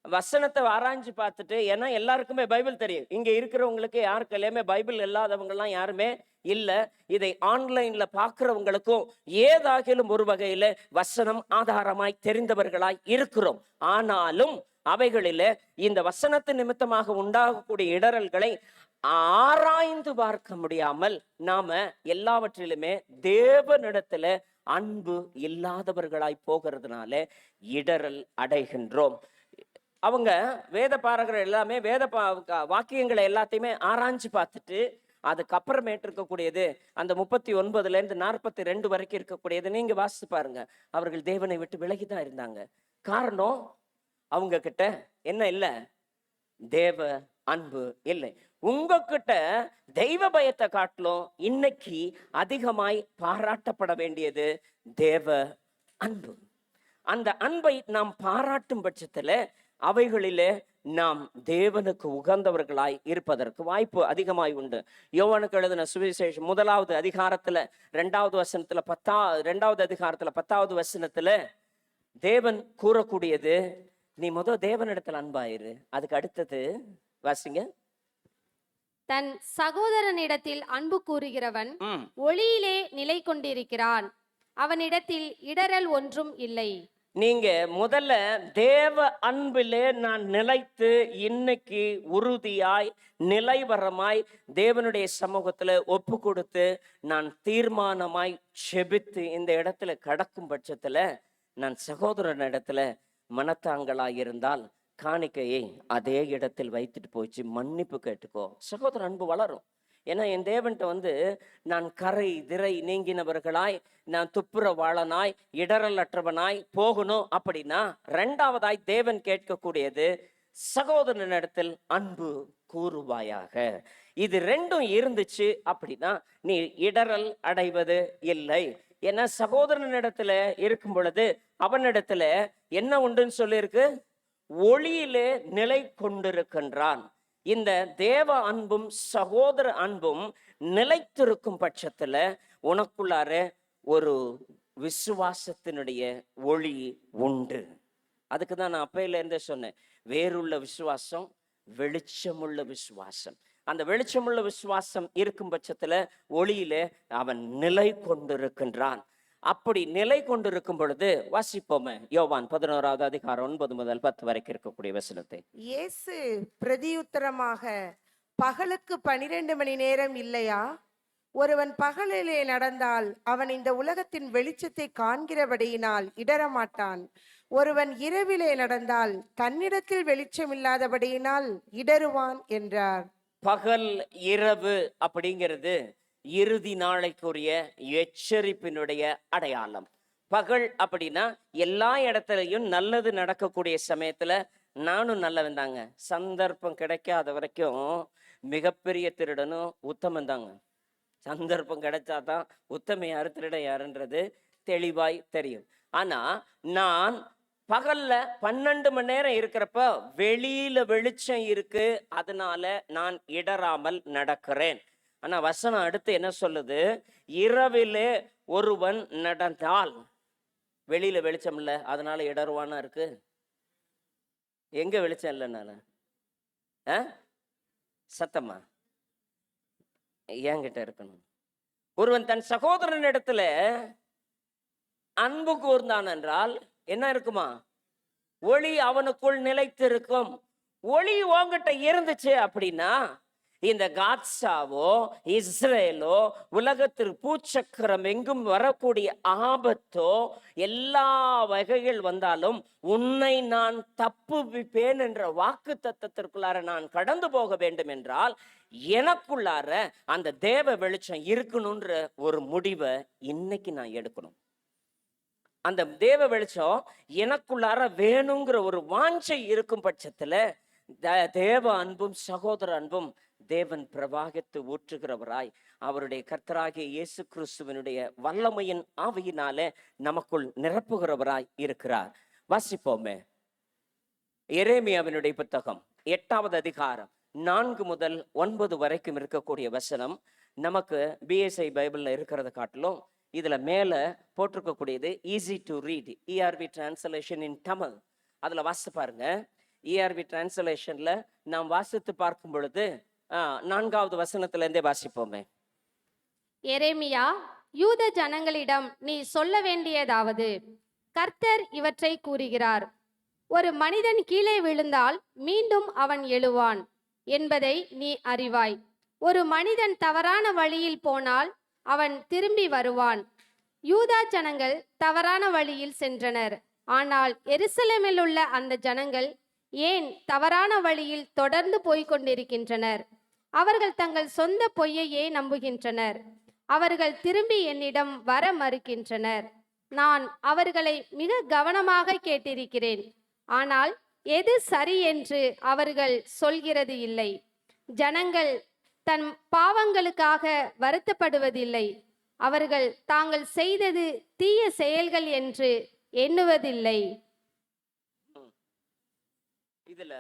S1: வசனத்தை ஆராய்ஞ்சு பார்த்துட்டு, ஏன்னா எல்லாருக்குமே பைபிள் தெரியும். இங்க இருக்கிறவங்களுக்கு யாருக்கெல்லாமே பைபிள் இல்லாதவங்க எல்லாம் யாருமே இல்ல. இதை ஆன்லைன்ல பாக்குறவங்களுக்கும் ஏதாகிலும் ஒரு வகையில வசனம் ஆதாரமாய் தெரிந்தவர்களாய் இருக்கிறோம். ஆனாலும் அவைகளில இந்த வசனத்து நிமித்தமாக உண்டாகக்கூடிய இடரல்களை ஆராய்ந்து பார்க்க முடியாமல் நாம எல்லாவற்றிலுமே தேவனிடத்துல அன்பு இல்லாதவர்களாய் போகிறதுனால இடரல் அடைகின்றோம். அவங்க வேத பாரகர்கள் எல்லாமே வேத வாக்கியங்களை எல்லாத்தையுமே ஆராய்ஞ்சு பார்த்துட்டு அதுக்கப்புறமேட்டு இருக்கக்கூடியது அந்த 39 42 வரைக்கும் இருக்கக்கூடியது நீங்க வாசித்து பாருங்க. அவர்கள் தேவனை விட்டு விலகிதான் இருந்தாங்க. காரணம், அவங்க கிட்ட என்ன இல்லை? தேவ அன்பு இல்லை. உங்ககிட்ட தெய்வ பயத்தை காட்டிலும் இன்னைக்கு அதிகமாய் பாராட்டப்பட வேண்டியது தேவ அன்பு. அந்த அன்பை நாம் பாராட்டும் பட்சத்துல அவைகளிலே நாம் தேவனுக்கு உகந்தவர்களாய் இருப்பதற்கு வாய்ப்பு அதிகமாய் உண்டு. யோவானுக்கு எழுதின சுவிசேஷம் 1வது அதிகாரத்துல 2வது வசனத்துல 2வது அதிகாரத்துல 10வது வசனத்துல தேவன் கூறக்கூடியது, நீ தேவனிடத்துல அன்பாயிரு. அதுக்கு அடுத்தது வாசிங்க.
S2: தன் சகோதரனிடத்தில் அன்பு கூறுகிறவன் ஒளியிலே நிலை கொண்டிருக்கிறான், அவனிடத்தில் இடரல் ஒன்றும் இல்லை.
S1: நீங்க முதல்ல தேவ அன்பிலே நான் நிலைத்து இன்னைக்கு உறுதியாய் நிலைவரமாய் தேவனுடைய சமூகத்துல ஒப்பு கொடுத்து நான் தீர்மானமாய் செபித்து இந்த இடத்துல கடக்கும் பட்சத்துல நான் சகோதரன் இடத்துல மனத்தாங்களாய் இருந்தால் காணிக்கையை அதே இடத்தில் வைத்துட்டு போச்சு மன்னிப்பு கேட்டுக்கோ. சகோதர அன்பு வளரும். ஏன்னா என் தேவன்கிட்ட நான் கரை திரை நீங்கினவர்களாய், நான் துப்புரவாளனாய் இடரலற்றவனாய் போகணும் அப்படின்னா 2வதாய் தேவன் கேட்கக்கூடியது சகோதரனிடத்தில் அன்பு கூறுவாயாக. இது 2ம் இருந்துச்சு அப்படின்னா நீ இடரல் அடைவது இல்லை. ஏன்னா சகோதரனிடத்துல இருக்கும் பொழுது அவனிடத்துல என்ன உண்டுன்னு சொல்லியிருக்கு? ஒளியிலே நிலை கொண்டிருக்கின்றான். இந்த தேவ அன்பும் சகோதர அன்பும் நிலைத்திருக்கும் பட்சத்துல உனக்குள்ளார ஒரு விசுவாசத்தினுடைய ஒளி உண்டு. அதுக்கு தான் நான் அப்பையில இருந்தே சொன்னேன், வேறுள்ள விசுவாசம் வெளிச்சமுள்ள விசுவாசம். அந்த வெளிச்சமுள்ள விசுவாசம் இருக்கும் பட்சத்துல ஒளியிலே அவன் நிலை கொண்டிருக்கின்றான். அப்படி நிலை கொண்டிருக்கும் பொழுது வாசிப்போமே யோவான் 11வது அதிகாரம் 9 முதல் 10 வரைக்கும் இருக்கக்கூடிய வசனத்தை.
S3: இயேசு பிரதியுத்தரமாக, பகலுக்கு 12 மணி நேரம் இல்லையா? ஒருவன் பகலிலே நடந்தால் அவன் இந்த உலகத்தின் வெளிச்சத்தை காண்கிறபடியினால் இடரமாட்டான். ஒருவன் இரவிலே நடந்தால் தன்னிடத்தில் வெளிச்சம் இல்லாதபடியினால் இடருவான் என்றார்.
S1: பகல் இரவு அப்படிங்கிறது இறுதி நாளைக்குரிய எச்சரிப்பினுடைய அடையாளம். பகல் அப்படின்னா எல்லா இடத்துலையும் நல்லது நடக்கக்கூடிய சமயத்துல நானும் நல்லவன் தாங்க. சந்தர்ப்பம் கிடைக்காத வரைக்கும் மிகப்பெரிய திருடனும் உத்தமன் தாங்க. சந்தர்ப்பம் கிடைச்சாதான் உத்தம யாரு திருடன் யாருன்றது தெளிவாய் தெரியும். ஆனா நான் பகல்ல 12 மணி நேரம் இருக்கிறப்ப வெளியில வெளிச்சம் இருக்கு, அதனால நான் இடராமல் நடக்கிறேன். ஆனா வசனம் அடுத்து என்ன சொல்லுது? இரவிலே ஒருவன் நடந்தால், வெளியில வெளிச்சம் இல்லை அதனால இடருவானா இருக்கு? எங்க வெளிச்சம் இல்லைனால சத்தமா என்கிட்ட இருக்கணும். ஒருவன் தன் சகோதரன் இடத்துல அன்பு கூர்ந்தான் என்றால் என்ன இருக்குமா? ஒளி அவனுக்குள் நிலைத்திருக்கும். ஒளி உன்கிட்ட இருந்துச்சு அப்படின்னா இந்த காத்சாவோ இஸ்ரேலோ உலகத்திற்கு பூச்சக்கரம் எங்கும் வரக்கூடிய ஆபத்தோ எல்லா வகைகள் வந்தாலும் உன்னை நான் தப்புவிப்பேன் என்ற வாக்கு தத்தத்திற்குள்ளார நான் கடந்து போக வேண்டும் என்றால் எனக்குள்ளார அந்த தேவ வெளிச்சம் இருக்கணும்ன்ற ஒரு முடிவை இன்னைக்கு நான் எடுக்கணும். அந்த தேவ வெளிச்சம் எனக்குள்ளார வேணுங்கிற ஒரு வாஞ்சை இருக்கும் பட்சத்துல தேவ அன்பும் சகோதர அன்பும் தேவன் பிரவாகித்து ஊற்றுகிறவராய் அவருடைய கர்த்தராகிய இயேசு கிறிஸ்துவனுடைய வல்லமையின் ஆவியினாலே நமக்குள் நிரப்புகிறவராய் இருக்கிறார். வாசிப்போமே எரேமியாவினுடைய புத்தகம் 8வது அதிகாரம் 4 முதல் 9 வரைக்கும் இருக்கக்கூடிய வசனம். நமக்கு பிஎஸ்ஐ பைபிள்ல இருக்கிறத காட்டிலும் இதுல மேல போட்டிருக்கக்கூடியது easy to read, ERV translation in Tamil. அதுல வாசித்து பாருங்க. ERV டிரான்ஸ்லேஷன்ல நாம் வாசித்து பார்க்கும் பொழுது 4வது வசனத்துல இருந்தே வாசிப்போமே.
S2: எரேமியா, யூத ஜனங்களிடம் நீ சொல்ல வேண்டியதாவது, கர்த்தர் இவற்றை கூறுகிறார். ஒரு மனிதன் கீழே விழுந்தால் மீண்டும் அவன் எழுவான் என்பதை நீ அறிவாய். ஒரு மனிதன் தவறான வழியில் போனால் அவன் திரும்பி வருவான். யூதா ஜனங்கள் தவறான வழியில் சென்றனர். ஆனால் எருசலேமில் உள்ள அந்த ஜனங்கள் ஏன் தவறான வழியில் தொடர்ந்து போய்கொண்டிருக்கின்றனர்? அவர்கள் தங்கள் சொந்த பொய்யையே நம்புகின்றனர். அவர்கள் திரும்பி என்னிடம் வர மறுக்கின்றனர். நான் அவர்களை மிக கவனமாக கேட்டிருக்கிறேன். ஆனால் எது சரி என்று அவர்கள் சொல்கிறது இல்லை. ஜனங்கள் தன் பாவங்களுக்காக வருத்தப்படுவதில்லை. அவர்கள் தாங்கள் செய்தது தீய செயல்கள் என்று எண்ணுவதில்லை.
S1: இதுல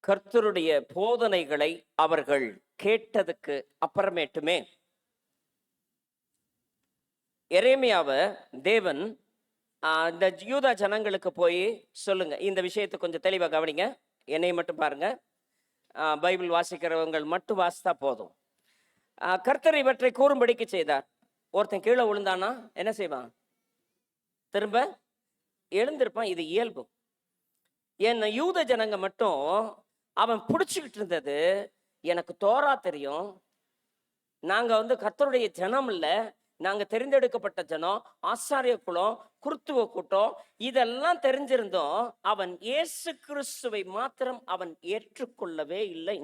S1: கர்த்தருடைய போதனைகளை அவர்கள் கேட்டதுக்கு அப்புறமேட்டுமே எரேமியாவை தேவன் இந்த யூதா ஜனங்களுக்கு போய் சொல்லுங்க, இந்த விஷயத்தை கொஞ்சம் தெளிவா கவனிங்க, என்னை மட்டும் பாருங்க, பைபிள் வாசிக்கிறவங்க மட்டும் வாசித்தா போதும். கர்த்தர் இவற்றை கூறும்படிக்கு செய்தார். ஒருத்தன் கீழே விழுந்தானா என்ன செய்வான்? திரும்ப எழுந்திருப்பான். இது இயல்பு. என்ன யூத ஜனங்க மட்டும் அவன் பிடிச்சிக்கிட்டு இருந்தது, எனக்கு தோரா தெரியும், நாங்க கர்த்தருடைய ஜனம் இல்ல, நாங்க தெரிந்தெடுக்கப்பட்ட ஜனம், ஆசாரிய குலம், குருத்துவ கூட்டம், இதெல்லாம் தெரிஞ்சிருந்தோம். அவன் இயேசு கிறிஸ்துவை மாத்திரம் அவன் ஏற்றுக்கொள்ளவே இல்லை.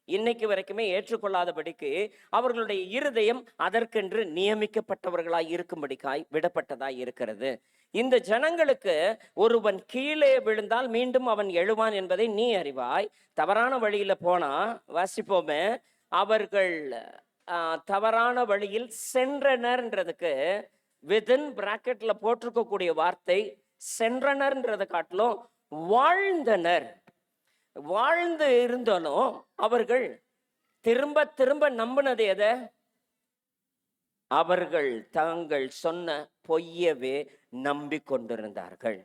S1: இன்னைக்கு வரைக்குமே ஏற்றுக்கொள்ளாதபடிக்கு அவர்களுடைய இருதயம் அதற்கென்று நியமிக்கப்பட்டவர்களாய் இருக்கும்படிக்காய் விடப்பட்டதாய் இருக்கிறது. இந்த ஜனங்களுக்கு ஒருவன் கீழே விழுந்தால் மீண்டும் அவன் எழுவான் என்பதை நீ அறிவாய். தவறான வழியில போனா வாசிப்போமே, அவர்கள் தவறான வழியில் சென்றனர்ன்றதுக்கு விதின் பிராக்கெட்ல போட்டிருக்கக்கூடிய வார்த்தை சென்றனர்ன்றதை காட்டிலும் வாழ்ந்தனர். வாழ்ந்து இருந்தாலும் அவர்கள் திரும்ப திரும்ப நம்பினது எதை? அவர்கள் தாங்கள் சொன்ன பொய்யவே நம்பிக்கொண்டிருந்தார்கள்.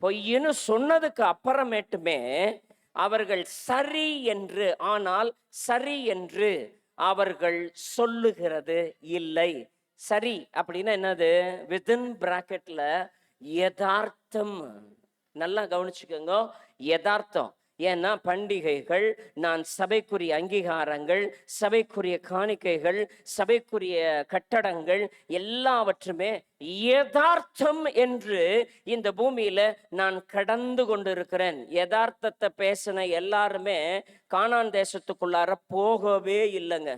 S1: பொய்ன்னு சொன்னதுக்கு அப்புறமேட்டுமே அவர்கள் சரி என்று, ஆனால் சரி என்று அவர்கள் சொல்லுகிறது இல்லை. சரி அப்படின்னா என்னது? வித்தின் பிராக்கெட்ல யதார்த்தம். நல்லா கவனிச்சுக்கோங்க, யதார்த்தம். ஏன்னா பண்டிகைகள், நான் சபைக்குரிய அங்கீகாரங்கள், சபைக்குரிய காணிக்கைகள், சபைக்குரிய கட்டடங்கள் எல்லாவற்றுமே யதார்த்தம் என்று இந்த பூமியில நான் கடந்து கொண்டிருக்கிறேன். யதார்த்தத்தை பேசின எல்லாருமே கானான் தேசத்துக்குள்ளார போகவே இல்லைங்க.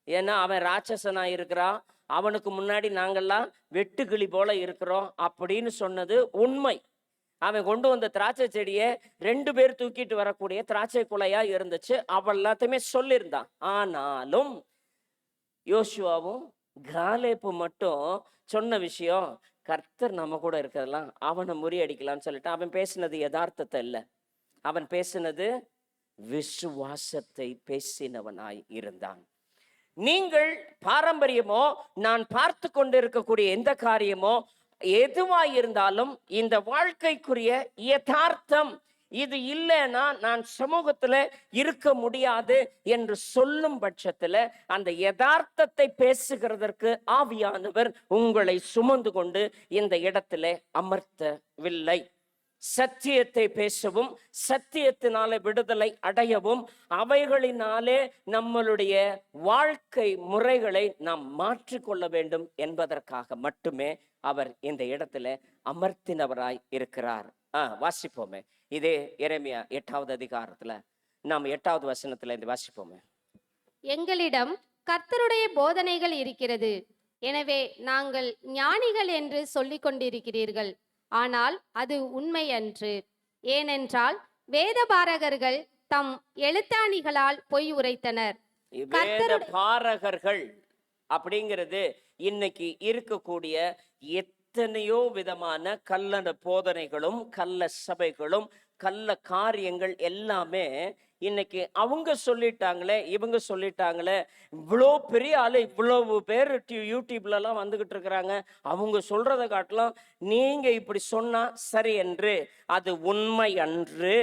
S1: ஏன்னா அவன் ராட்சசனா இருக்கிறான், அவனுக்கு முன்னாடி நாங்கெல்லாம் வெட்டுக்கிளி போல இருக்கிறோம் அப்படின்னு சொன்னது உண்மை. அவன் கொண்டு வந்த திராட்சை செடியை 2 பேர் தூக்கிட்டு வரக்கூடிய திராட்சை குலையா இருந்துச்சு. அவள் எல்லாத்தையுமே சொல்லியிருந்தான். ஆனாலும் யோசுவாவும் காலேப்பு மட்டும் சொன்ன விஷயம், கர்த்தர் நம்ம கூட இருக்கிறதெல்லாம் அவனை முறியடிக்கலாம்னு சொல்லிட்டு அவன் பேசினது யதார்த்தத்தை இல்லை, அவன் பேசினது விசுவாசத்தை பேசினவனாய் இருந்தான். நீங்கள் பாரம்பரியமோ நான் பார்த்து கொண்டு இருக்கக்கூடிய எந்த காரியமோ எதுவாய் இருந்தாலும் இந்த வாழ்க்கைக்குரிய யதார்த்தம் இது இல்லைன்னா நான் சமூகத்துல இருக்க முடியாது என்று சொல்லும் பட்சத்துல அந்த யதார்த்தத்தை பேசுகிறதற்கு ஆவியானவர் உங்களை சுமந்து கொண்டு இந்த இடத்துல அமர்த்தவில்லை. சத்தியத்தை பேசவும், சத்தியத்தினாலே விடுதலை அடையவும், அவைகளினாலே நம்மளுடைய வாழ்க்கை முறைகளை நாம் மாற்றிக்கொள்ள வேண்டும் என்பதற்காக மட்டுமே அவர் இந்த இடத்துல அமர்த்தினவராய் இருக்கிறார். வாசிப்போமே, இதே எரேமியா 8வது அதிகாரத்துல நாம் 8வது வசனத்துல இருந்து வாசிப்போமே.
S2: எங்களிடம் கர்த்தருடைய போதனைகள் இருக்கிறது, எனவே நாங்கள் ஞானிகள் என்று சொல்லிக் கொண்டிருக்கிறீர்கள், ஆனால் அது உண்மையன்று. ஏனென்றால் வேதபாரகர்கள் தம் எழுத்தாணிகளால் பொய் உரைத்தனர்.
S1: வேத பாரகர்கள் அப்படிங்கிறது இன்னைக்கு இருக்கக்கூடிய எத்தனையோ விதமான கள்ள போதனைகளும் கள்ள சபைகளும் கள்ள காரியங்கள் எல்லாமே இன்னைக்கு அவங்க சொல்லிட்டாங்களே, இவங்க சொல்லிட்டாங்களே, இவ்வளோ பெரிய ஆளு, இவ்வளவு பேர் யூடியூப்ல எல்லாம் வந்துகிட்டு இருக்கிறாங்க, அவங்க சொல்றதை காட்டலாம் நீங்க இப்படி சொன்னா சரி என்று அது உண்மை அன்று.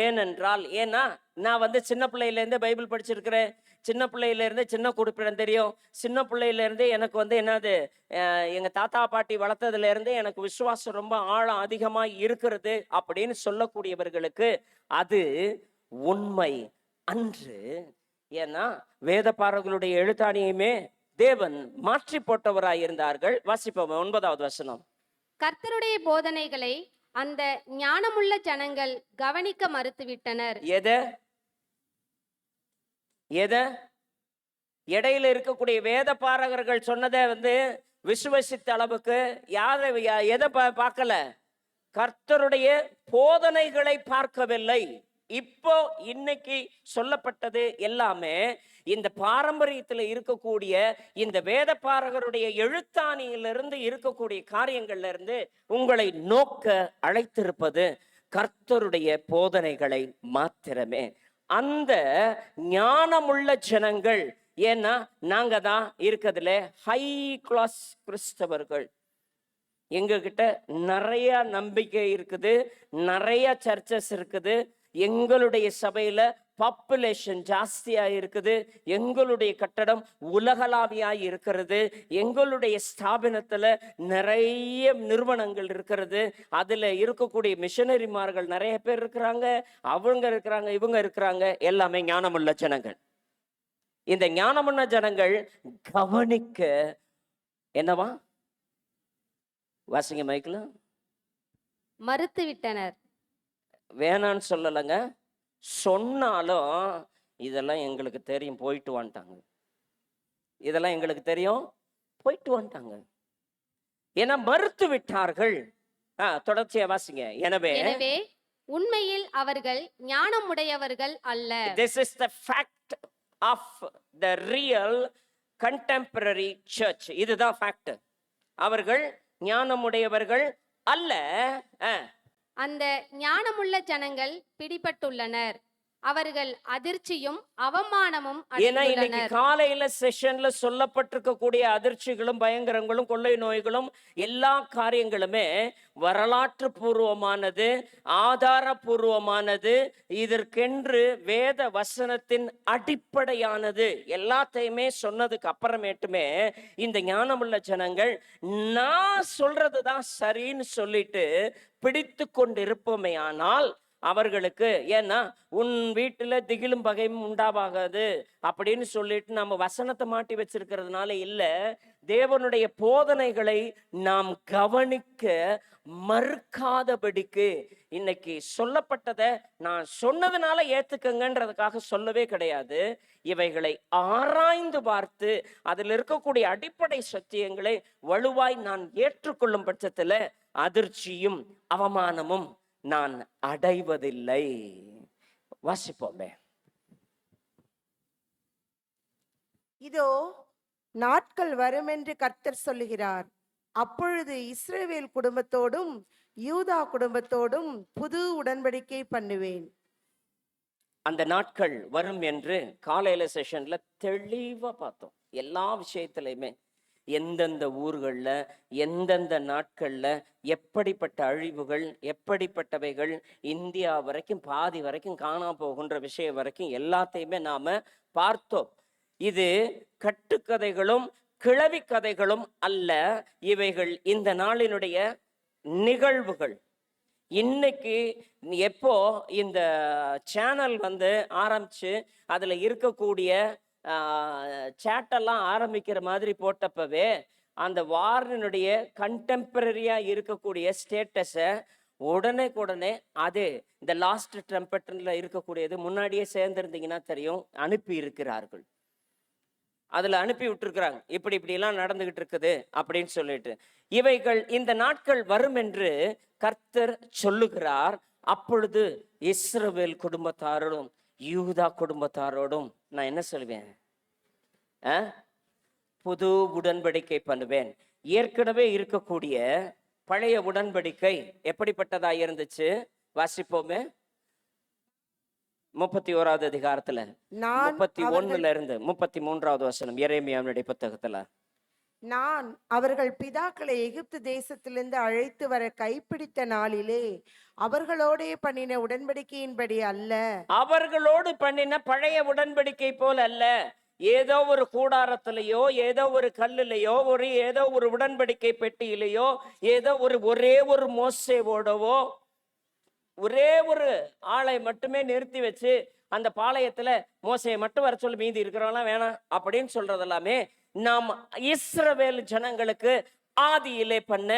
S1: ஏனென்றால் நான் சின்ன பிள்ளையில இருந்தே பைபிள் படிச்சிருக்கிறேன். சின்ன பிள்ளையில இருந்தே சின்ன குறிப்பிடம் தெரியும். சின்ன பிள்ளையில இருந்தே எனக்கு என்னது, எங்க தாத்தா பாட்டி வளர்த்ததுல இருந்தே எனக்கு விசுவாசம் ரொம்ப ஆழம் அதிகமா இருக்கிறது அப்படின்னு சொல்லக்கூடியவர்களுக்கு அது உண்மை அன்று. ஏன்னா வேதபாரகர்களுடைய எழுத்தாணியுமே தேவன் மாற்றி போட்டவராய் இருந்தார்கள். வாசிப்போம் 9வது வசனம்.
S2: கர்த்தருடைய போதனைகளை அந்த ஞானமுள்ள ஜனங்கள் கவனிக்க மறுத்துவிட்டனர்.
S1: எதை இடையில இருக்கக்கூடிய வேத பாரகர்கள் சொன்னதை விசுவசித்த அளவுக்கு எதை பார்க்கல? கர்த்தருடைய போதனைகளை பார்க்கவில்லை. இப்போ இன்னைக்கு சொல்லப்பட்டது எல்லாமே இந்த பாரம்பரியத்துல இருக்கக்கூடிய இந்த வேத பாரகருடைய எழுத்தாணியிலிருந்து இருக்கக்கூடிய காரியங்கள்ல இருந்து உங்களை நோக்க அழைத்திருப்பது கர்த்தருடைய போதனைகளை மாத்திரமே. அந்த ஞானமுள்ள ஜனங்கள், ஏன்னா நாங்க தான் இருக்கிறதுல ஹை கிளாஸ் கிறிஸ்தவர்கள். எங்க கிட்ட நிறைய நம்பிக்கை இருக்குது, நிறைய சர்ச்சஸ் இருக்குது, எங்களுடைய சபையில பாப்புலேஷன் ஜாஸ்தியா இருக்குது, எங்களுடைய கட்டடம் உலகளாவியாய் இருக்கிறது, எங்களுடைய ஸ்தாபனத்துல நிறைய நிறுவனங்கள் இருக்கிறது, அதுல இருக்கக்கூடிய மிஷனரிமார்கள் நிறைய பேர் இருக்கிறாங்க, அவங்க இருக்கிறாங்க, இவங்க இருக்கிறாங்க, எல்லாமே ஞானமுள்ள ஜனங்கள். இந்த ஞானமுள்ள ஜனங்கள் கவனிக்க என்னவா வாசிங்க மைக்கில்
S2: மறுத்து விட்டனர்.
S1: வேணான்னு சொல்லலைங்க, சொன்னாலும் இதெல்லாம் எங்களுக்கு தெரியும் போயிட்டு வந்துட்டாங்க, இதெல்லாம் எங்களுக்கு தெரியும் போயிட்டு வந்துட்டாங்க. ஏன்னா மறுத்து விட்டார்கள். தொடர்ச்சியா வாசிங்க. எனவே
S2: உண்மையில் அவர்கள் ஞானமுடையவர்கள் அல்ல.
S1: This is the fact of the real contemporary church. இதுதான் fact. அவர்கள் ஞானமுடையவர்கள் அல்ல.
S2: அந்த ஞானமுள்ள ஜனங்கள் பிடிபட்டுள்ளனர். அவர்கள் அதிர்ச்சியும் அவமானமும்
S1: இன்னைக்கு காலையில செஷன்ல சொல்லப்பட்டிருக்கக்கூடிய அதிர்ச்சிகளும் பயங்கரங்களும் கொள்ளை நோய்களும் எல்லா காரியங்களுமே வரலாற்று பூர்வமானது, ஆதாரபூர்வமானது, இதற்கென்று வேத வசனத்தின் அடிப்படையானது. எல்லாத்தையுமே சொன்னதுக்கு அப்புறமேட்டுமே இந்த ஞானமுள்ள ஜனங்கள் நான் சொல்றதுதான் சரின்னு சொல்லிட்டு பிடித்து கொண்டு இருப்போமே ஆனால் அவர்களுக்கு, ஏன்னா உன் வீட்டுல திகிலும் பகையும் உண்டாவாகாது அப்படின்னு சொல்லிட்டு நம்ம வசனத்தை மாட்டி வச்சிருக்கிறதுனால இல்ல, தேவனுடைய போதனைகளை நாம் கவனிக்க மறுக்காதபடிக்கு இன்னைக்கு சொல்லப்பட்டதை நான் சொன்னதுனால ஏத்துக்கங்கன்றதுக்காக சொல்லவே கிடையாது. இவைகளை ஆராய்ந்து பார்த்து அதில் இருக்கக்கூடிய அடிப்படை சத்தியங்களை வலுவாய் நான் ஏற்றுக்கொள்ளும் பட்சத்துல அதிர்ச்சியும் அவமானமும் நான் அடைவதில்லை. வாசிப்போமே.
S3: இதோ நாட்கள் வரும் என்று கர்த்தர் சொல்லுகிறார், அப்பொழுது இஸ்ரவேல் குடும்பத்தோடும் யூதா குடும்பத்தோடும் புது உடன்படிக்கை பண்ணுவேன்.
S1: அந்த நாட்கள் வரும் என்று காலையில செஷன்ல தெளிவா பார்த்தோம். எல்லா விஷயத்திலையுமே எந்தெந்த ஊர்களில் எந்தெந்த நாட்களில் எப்படிப்பட்ட அழிவுகள், எப்படிப்பட்டவைகள், இந்தியா வரைக்கும் பாதி வரைக்கும் காணா போகின்ற விஷயம் வரைக்கும் எல்லாத்தையுமே நாம பார்த்தோம். இது கட்டுக்கதைகளும் கிழவி கதைகளும் அல்ல, இவைகள் இந்த நாளினுடைய நிகழ்வுகள். இன்னைக்கு எப்போ இந்த சேனல் ஆரம்பிச்சு அதுல இருக்கக்கூடிய சேட்டெல்லாம் ஆரம்பிக்கிற மாதிரி போட்டப்பவே அந்த வாரினுடைய கண்டெம்பரரியா இருக்கக்கூடிய ஸ்டேட்டஸை உடனே அதே இந்த லாஸ்ட் ட்ரம்பெட்ல இருக்கக்கூடியது முன்னாடியே சேர்ந்திருந்தீங்கன்னா தெரியும், அனுப்பி இருக்கிறார்கள். அதுல அனுப்பி விட்டுருக்குறாங்க, இப்படி இப்படி எல்லாம் நடந்துகிட்டு இருக்குது அப்படின்னு சொல்லிட்டு. இவைகள் இந்த நாட்கள் வரும் என்று கர்த்தர் சொல்லுகிறார். அப்பொழுது இஸ்ரவேல் குடும்பத்தாரோடும் யூதா குடும்பத்தாரோடும் நான் என்ன சொல்வேன்? புது உடன்படிக்கை பண்ணுவேன். ஏற்கனவே இருக்கக்கூடிய பழைய உடன்படிக்கை எப்படிப்பட்டதா இருந்துச்சு? வாசிப்போமே. 31வது அதிகாரத்துல
S3: நான்
S1: 31ல இருந்து 33வது வசனம், எரேமியாவினுடைய புத்தகத்துல.
S3: நான் அவர்கள் பிதாக்களை எகிப்து தேசத்திலிருந்து அழைத்து வர கைப்பிடித்த நாளிலே அவர்களோடே பண்ணின உடன்படிக்கையின்படி அல்ல.
S1: அவர்களோடு பண்ணின பழைய உடன்படிக்கை போல் அல்ல. ஏதோ ஒரு கூடாரத்திலேயோ, ஏதோ ஒரு கல்லுலையோ, ஏதோ ஒரு உடன்படிக்கை பெட்டியிலேயோ, ஏதோ ஒரே ஒரு மோசேவோடவோ ஒரே ஒரு ஆளை மட்டுமே நிறுத்தி வச்சு அந்த பாளையத்துல மோசையை மட்டும் வர சொல்லி மீதி இருக்கிறவங்களாம் வேணாம் அப்படின்னு சொல்றது எல்லாமே நாம் இஸ்ரவேல் ஜனங்களுக்கு ஆதியிலே பண்ண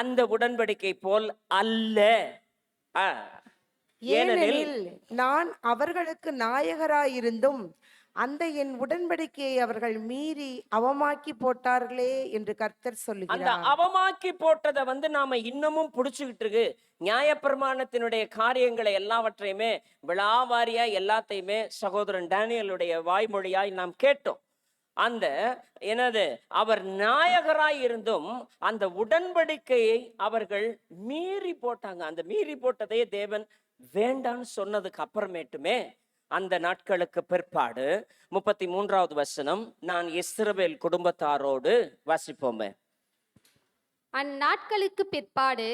S1: அந்த உடன்படிக்கை போல் அல்ல.
S3: ஏனெனில் நான் அவர்களுக்கு நாயகராயிருந்தும் அந்த என் உடன்படிக்கையை அவர்கள் மீறி அவமாக்கி போட்டார்களே என்று கர்த்தர் சொல்லுகிறார்.
S1: அந்த அவமாக்கி போட்டதை நாம இன்னமும் புடிச்சுக்கிட்டு இருக்கு. நியாயப்பிரமாணத்தினுடைய காரியங்களை எல்லாவற்றையுமே விழாவாரியா எல்லாத்தையுமே சகோதரன் டேனியலுடைய வாய்மொழியாய் நாம் கேட்டோம். அந்த எனது அவர் நாயகராய் இருந்தும் அந்த உடன்படிக்கையை அவர்கள் மீறி போட்டாங்க. அந்த மீறி போட்டதையே தேவன் வேண்டான்னு சொன்னதுக்கு அப்புறமேட்டுமே அந்த நாட்களுக்கு பிற்பாடு 33வது வசனம், நான் இஸ்ரவேல் குடும்பத்தாரோடு, வாசிப்போமே.
S2: அந்நாட்களுக்கு பிற்பாடு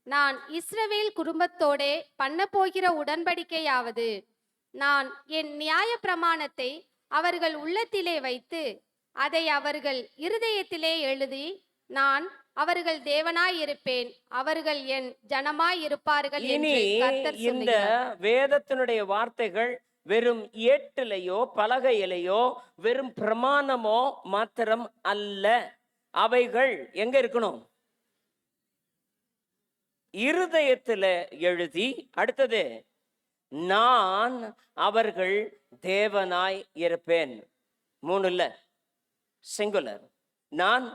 S2: நான் இஸ்ரவேல் குடும்பத்தோடே பண்ண போகிற உடன்படிக்கையாவது, நான் என் நியாய பிரமாணத்தை அவர்கள் உள்ளத்திலே வைத்து அதை அவர்கள் இருதயத்திலே எழுதி, நான் அவர்கள் தேவனாய் இருப்பேன், அவர்கள் என் ஜனமாய் இருப்பார்கள் என்று கர்த்தர்
S1: இந்த
S2: சொல்லுகிறார்.
S1: வேதத்தினுடைய வார்த்தைகள் வெறும் ஏட்டிலையோ பலகையிலையோ வெறும் பிரமாணமோ மாத்திரம் அல்ல. அவைகள் எங்க இருக்கணும்? இருதயத்துல எழுதி, அடுத்தது நான் அவர்கள் தேவனாய் இருப்பேன். 3 இல்ல, சிங்குலர். நான்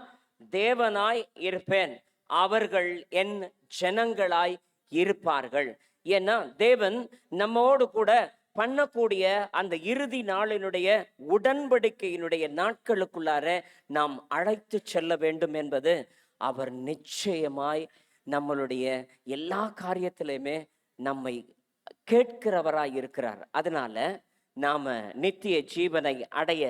S1: தேவனாய் இருப்பேன், அவர்கள் என் ஜனங்களாய் இருப்பார்கள். ஏன்னா தேவன் நம்மோடு கூட பண்ணக்கூடிய அந்த இறுதி நாளினுடைய உடன்படிக்கையினுடைய நாட்களுக்குள்ளார நாம் அழைத்து செல்ல வேண்டும் என்பது அவர் நிச்சயமாய் நம்மளுடைய எல்லா காரியத்திலையுமே நம்மை கேட்கிறவராய் இருக்கிறார். அதனால நாம நித்திய ஜீவனை அடைய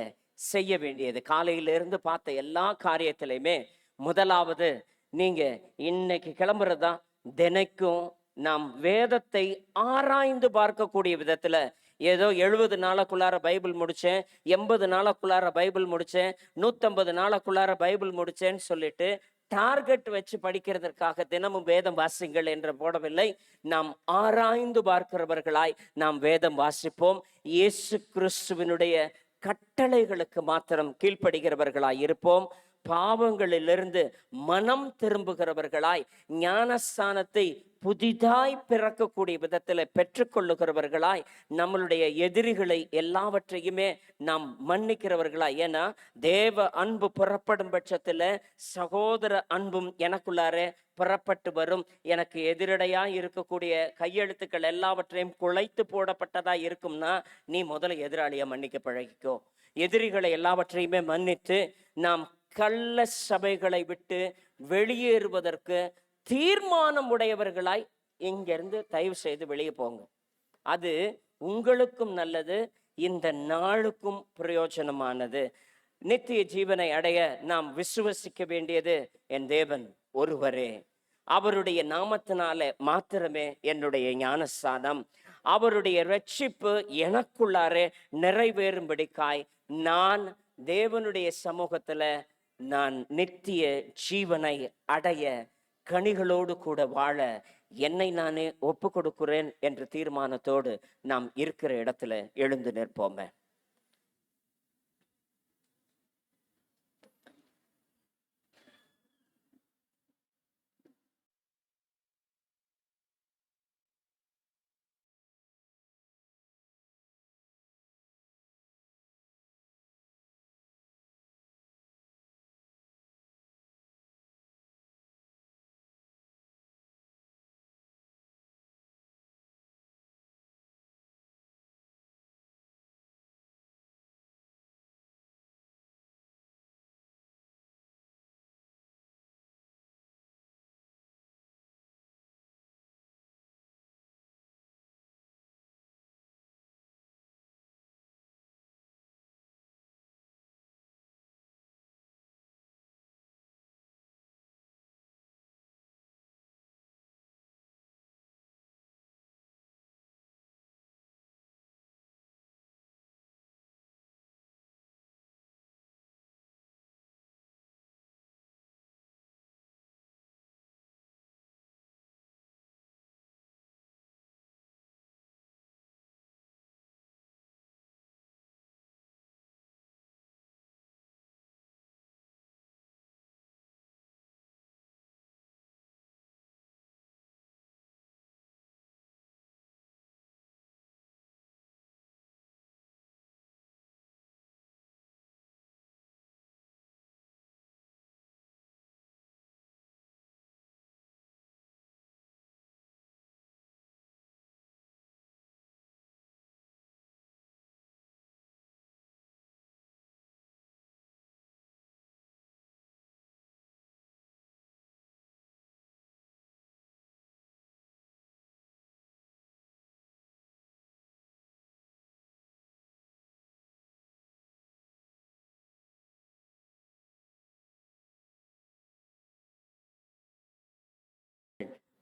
S1: செய்ய வேண்டியது, காலையிலிருந்து பார்த்த எல்லா காரியத்திலையுமே முதலாவது, நீங்க இன்னைக்கு கிளம்புறதா தினைக்கும் நாம் வேதத்தை ஆராய்ந்து பார்க்கக்கூடிய விதத்துல, ஏதோ 70 நாளுக்குள்ளார பைபிள் முடிச்சேன், 80 நாளுக்குள்ளார பைபிள் முடிச்சேன், 150 நாளுக்குள்ளார பைபிள் முடிச்சேன்னு சொல்லிட்டு டார்கெட் வச்சு படிக்கிறதற்காக தினமும் வேதம் வாசிங்கள் என்று போடவில்லை. நாம் ஆராய்ந்து பார்க்கிறவர்களாய் நாம் வேதம் வாசிப்போம். இயேசு கிறிஸ்துவினுடைய கட்டளைகளுக்கு மாத்திரம் கீழ்ப்படுகிறவர்களாய் இருப்போம். பாவங்களிலிருந்து மனம் திரும்புகிறவர்களாய், ஞானஸ்தானத்தை புதிதாய் பிறக்கக்கூடிய விதத்தில் பெற்றுக்கொள்ளுகிறவர்களாய், நம்மளுடைய எதிரிகளை எல்லாவற்றையுமே நாம் மன்னிக்கிறவர்களாய். ஏன்னா தேவ அன்பு புறப்படும் பட்சத்துல சகோதர அன்பும் எனக்குள்ளார புறப்பட்டு வரும். எனக்கு எதிரடையா இருக்கக்கூடிய கையெழுத்துக்கள் எல்லாவற்றையும் குலைத்து போடப்பட்டதா இருக்கும்னா, நீ முதல்ல எதிராளியா மன்னிக்க பழகிக்கோ. எதிரிகளை எல்லாவற்றையுமே மன்னித்து நாம் கள்ள சபைகளை விட்டு வெளியேறுவதற்கு தீர்மானம் உடையவர்களாய் இங்கிருந்து தயவு செய்து வெளியே போங்க. அது உங்களுக்கும் நல்லது, இந்த நாளுக்கும் பிரயோஜனமானது. நித்திய ஜீவனை அடைய நாம் விசுவசிக்க வேண்டியது என் தேவன் ஒருவரே. அவருடைய நாமத்தினால மாத்திரமே என்னுடைய ஞானஸ்தானம், அவருடைய ரட்சிப்பு எனக்குள்ளாரே நிறைவேறும்படிக்காய் நான் தேவனுடைய சமூகத்துல நான் நித்திய ஜீவனை அடைய, கனிகளோடு கூட வாழ என்னை நானே ஒப்பு கொடுக்கிறேன் என்ற தீர்மானத்தோடு நாம் இருக்கிற இடத்துல எழுந்து நிற்போமே.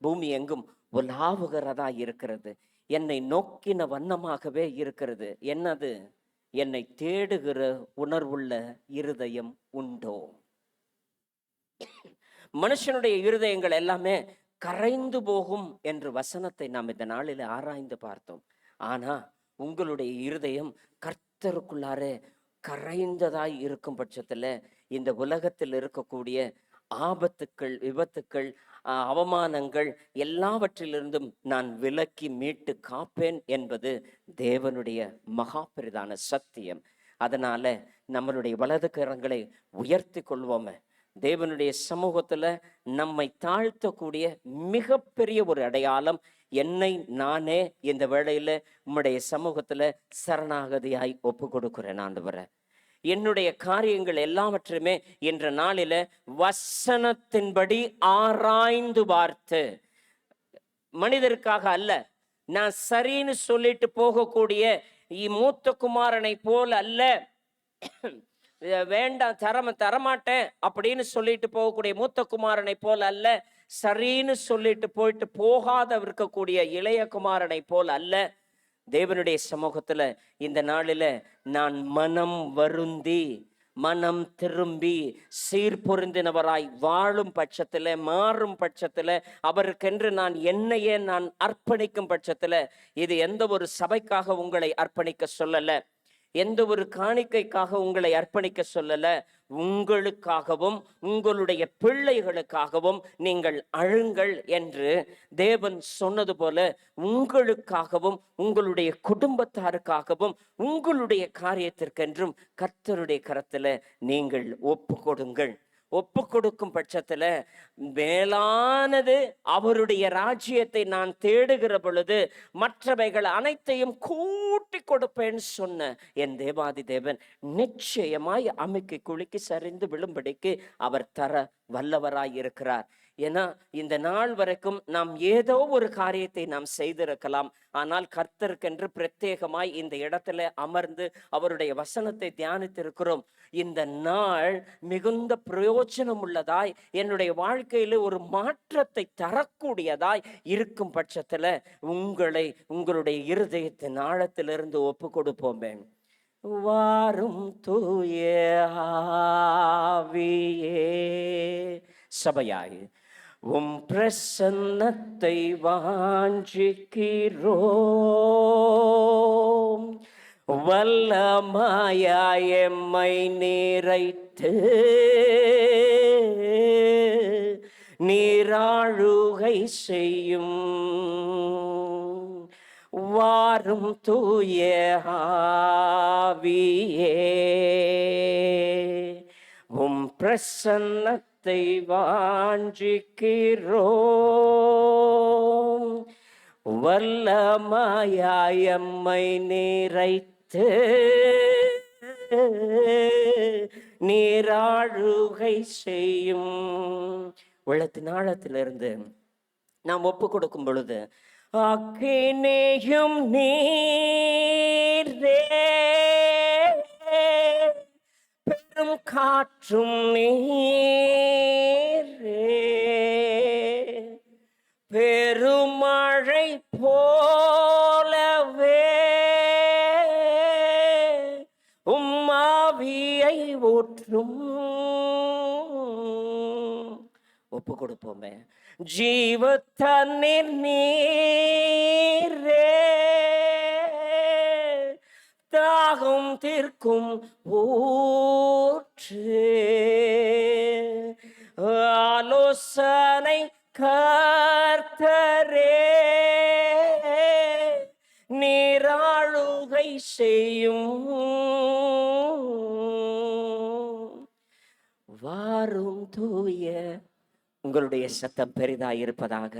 S1: பூமி எங்கும் உலாவுகிறதா இருக்கிறது. என்னை நோக்கின வண்ணமாகவே இருக்கிறது. என்னது? என்னை தேடுகிற உணர்வுள்ள இருதயம் உண்டோ? மனுஷனுடைய இருதயங்கள் எல்லாமே கரைந்து போகும் என்று வசனத்தை நாம் இந்த நாளில் ஆராய்ந்து பார்த்தோம். ஆனா உங்களுடைய இருதயம் கர்த்தருக்குள்ளாரே கரைந்ததாய் இருக்கும் பட்சத்துல இந்த உலகத்தில் இருக்கக்கூடிய ஆபத்துக்கள், விபத்துக்கள், அவமானங்கள் எல்லாவற்றிலிருந்தும் நான் விலக்கி மீட்டு காப்பேன் என்பது தேவனுடைய மகா பெரிதான சத்தியம். அதனால நம்மளுடைய வலது கரங்களை உயர்த்தி கொள்வோமே. தேவனுடைய சமூகத்துல நம்மை தாழ்த்தக்கூடிய மிகப்பெரிய ஒரு அடையாளம், என்னை நானே இந்த வேளையில உம்முடைய சமூகத்துல சரணாகதியாய் ஒப்பு கொடுக்கிறேன் ஆண்டவரே. என்னுடைய காரியங்கள் எல்லாவற்றுமே என்ற நாளில வசனத்தின்படி ஆராய்ந்து பார்த்து, மனிதருக்காக அல்ல, நான் சரின்னு சொல்லிட்டு போகக்கூடிய மூத்த குமாரனை போல அல்ல, வேண்டாம் தரமாட்டேன் அப்படின்னு சொல்லிட்டு போகக்கூடிய மூத்த குமாரனை போல அல்ல, சரின்னு சொல்லிட்டு போயிட்டு போகாத இருக்கக்கூடிய இளைய குமாரனை போல் அல்ல. தேவனுடைய சமூகத்துல இந்த நாளில நான் மனம் வருந்தி மனம் திரும்பி சீர்பொருந்தினவராய் வாழும் பட்சத்துல, மாறும் பட்சத்துல, அவருக்கென்று நான் என்னையே நான் அர்ப்பணிக்கும் பட்சத்துல, இது எந்த ஒரு சபைக்காக உங்களை அர்ப்பணிக்க சொல்லல, எந்த ஒரு காணிக்கைக்காக உங்களை அர்ப்பணிக்க சொல்லல, உங்களுக்காகவும் உங்களுடைய பிள்ளைகளுக்காகவும் நீங்கள் அழுங்கள் என்று தேவன் சொன்னது போல, உங்களுக்காகவும் உங்களுடைய குடும்பத்தாருக்காகவும் உங்களுடைய காரியத்திற்கென்றும் கர்த்தருடைய கரத்துல நீங்கள் ஒப்பு கொடுங்கள். ஒப்பு கொடுக்கும் பட்சத்துல மேலானது அவருடைய ராஜ்யத்தை நான் தேடுகிற பொழுது மற்றவைகள் அனைத்தையும் கூட்டி கொடுப்பேன்னு சொன்ன என் தேவாதி தேவன் நிச்சயமாய் அமுக்கி குலுக்கி சரிந்து விழும்படிக்கு அவர் தர வல்லவராய் இருக்கிறார். ஏன்னா இந்த நாள் வரைக்கும் நாம் ஏதோ ஒரு காரியத்தை நாம் செய்திருக்கலாம். ஆனால் கர்த்தருக்கென்று பிரத்யேகமாய் இந்த இடத்துல அமர்ந்து அவருடைய வசனத்தை தியானித்திருக்கிறோம். இந்த நாள் மிகுந்த பிரயோஜனம் உள்ளதாய், என்னுடைய வாழ்க்கையில ஒரு மாற்றத்தை தரக்கூடியதாய் இருக்கும் பட்சத்துல உங்களை உங்களுடைய இருதயத்தின் ஆழத்திலிருந்து ஒப்பு கொடுப்போமே. வாரும் தூய ஆவியே, சபையாய் பிரசன்னத்தை வாஞ்சிக்கிறோம். வல்லமாயாய் எம்மை நிறைத்து நீராழுகை செய்யும். வாரும் தூய ஆவியே, பிரசன்னத்தை வாஞ்சிக்கிறோம். வல்லமாயாய் எம்மை நிறைத்து நீராழுகை செய்யும். உள்ளத்தின் ஆழத்திலிருந்து நாம் ஒப்பு கொடுக்கும் பொழுது, அக்கினியும் நீரே, பெரும் காற்றும் நீரே, பெருமழை போலவே உம்மாவியை ஊற்றும். ஒப்பு கொடுப்போமே. ஜீவ தண்ணீர் நீரே, தாகம் தீர்க்கும் ஊற்று, ஆலோசனை கர்த்தரே, நீராழுகை செய்யும். வாரும் தூய. உங்களுடைய சத்தம் பெரிதாய் இருப்பதாக.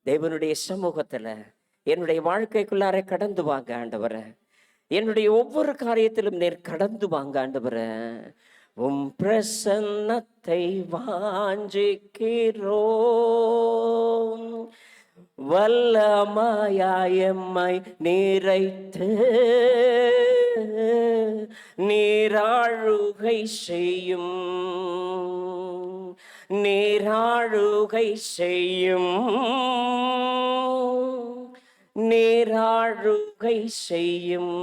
S1: தேவனுடைய சமூகத்துல என்னுடைய வாழ்க்கைக்குள்ளார கடந்து வாங்க ஆண்டவரே. என்னுடைய ஒவ்வொரு காரியத்திலும் நீர் கடந்து வாங்க ஆண்டவரே. பிரசன்னத்தை வாஞ்சிக்கிறோம். வல்லமாயாய் எம்மை நிறைத்து நீராழுகை செய்யும். நீராழுகை செய்யும், நீராழுகை செய்யும்.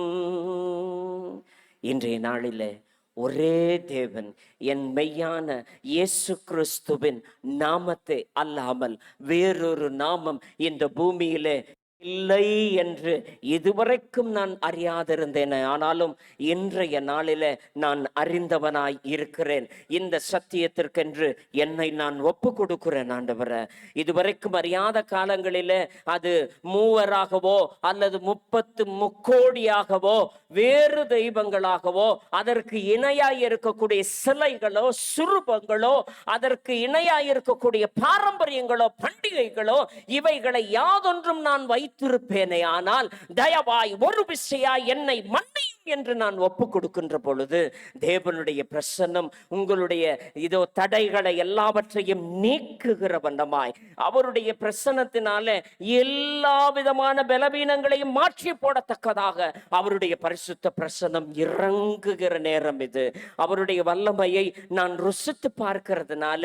S1: இன்றைய நாளிலே ஒரே தேவன், என் மெய்யான இயேசு கிறிஸ்துவின் நாமத்தை அல்லாமல் வேறொரு நாமம் இந்த பூமியிலே இல்லை என்று இதுவரைக்கும் நான் அறியாதிருந்தேன். ஆனாலும் இன்றைய நாளிலே நான் அறிந்தவனாய் இருக்கிறேன். இந்த சத்தியத்திற்கென்று என்னை நான் ஒப்பு கொடுக்கிறேன் ஆண்டவரே. இதுவரைக்கும் அறியாத காலங்களிலே அது மூவராகவோ அல்லது 30 முக்கோடியாகவோ வேறு தெய்வங்களாகவோ அதற்கு இணையாய் இருக்கக்கூடிய சிலைகளோ சுரூபங்களோ அதற்கு இணையாய் இருக்கக்கூடிய பாரம்பரியங்களோ பண்டிகைகளோ இவைகளை யாதொன்றும் நான் வைத்திருப்பேனே. ஆனால் தயவாய் ஒரு விஷயாய் என்னை மன்னியும் என்று நான் ஒப்பு கொடுக்கின்ற பொழுது தேவனுடைய பிரசன்னம் உங்களுடைய இதோ தடைகளை எல்லாவற்றையும் நீக்குகிற வண்ணமாய் அவருடைய பிரசன்னத்தினால எல்லா விதமான பலவீனங்களையும் மாற்றி போடத்தக்கதாக அவருடைய பரிசுத்த பிரசன்னம் இறங்குகிற நேரம் இது. அவருடைய வல்லமையை நான் ருசித்து பார்க்கிறதுனால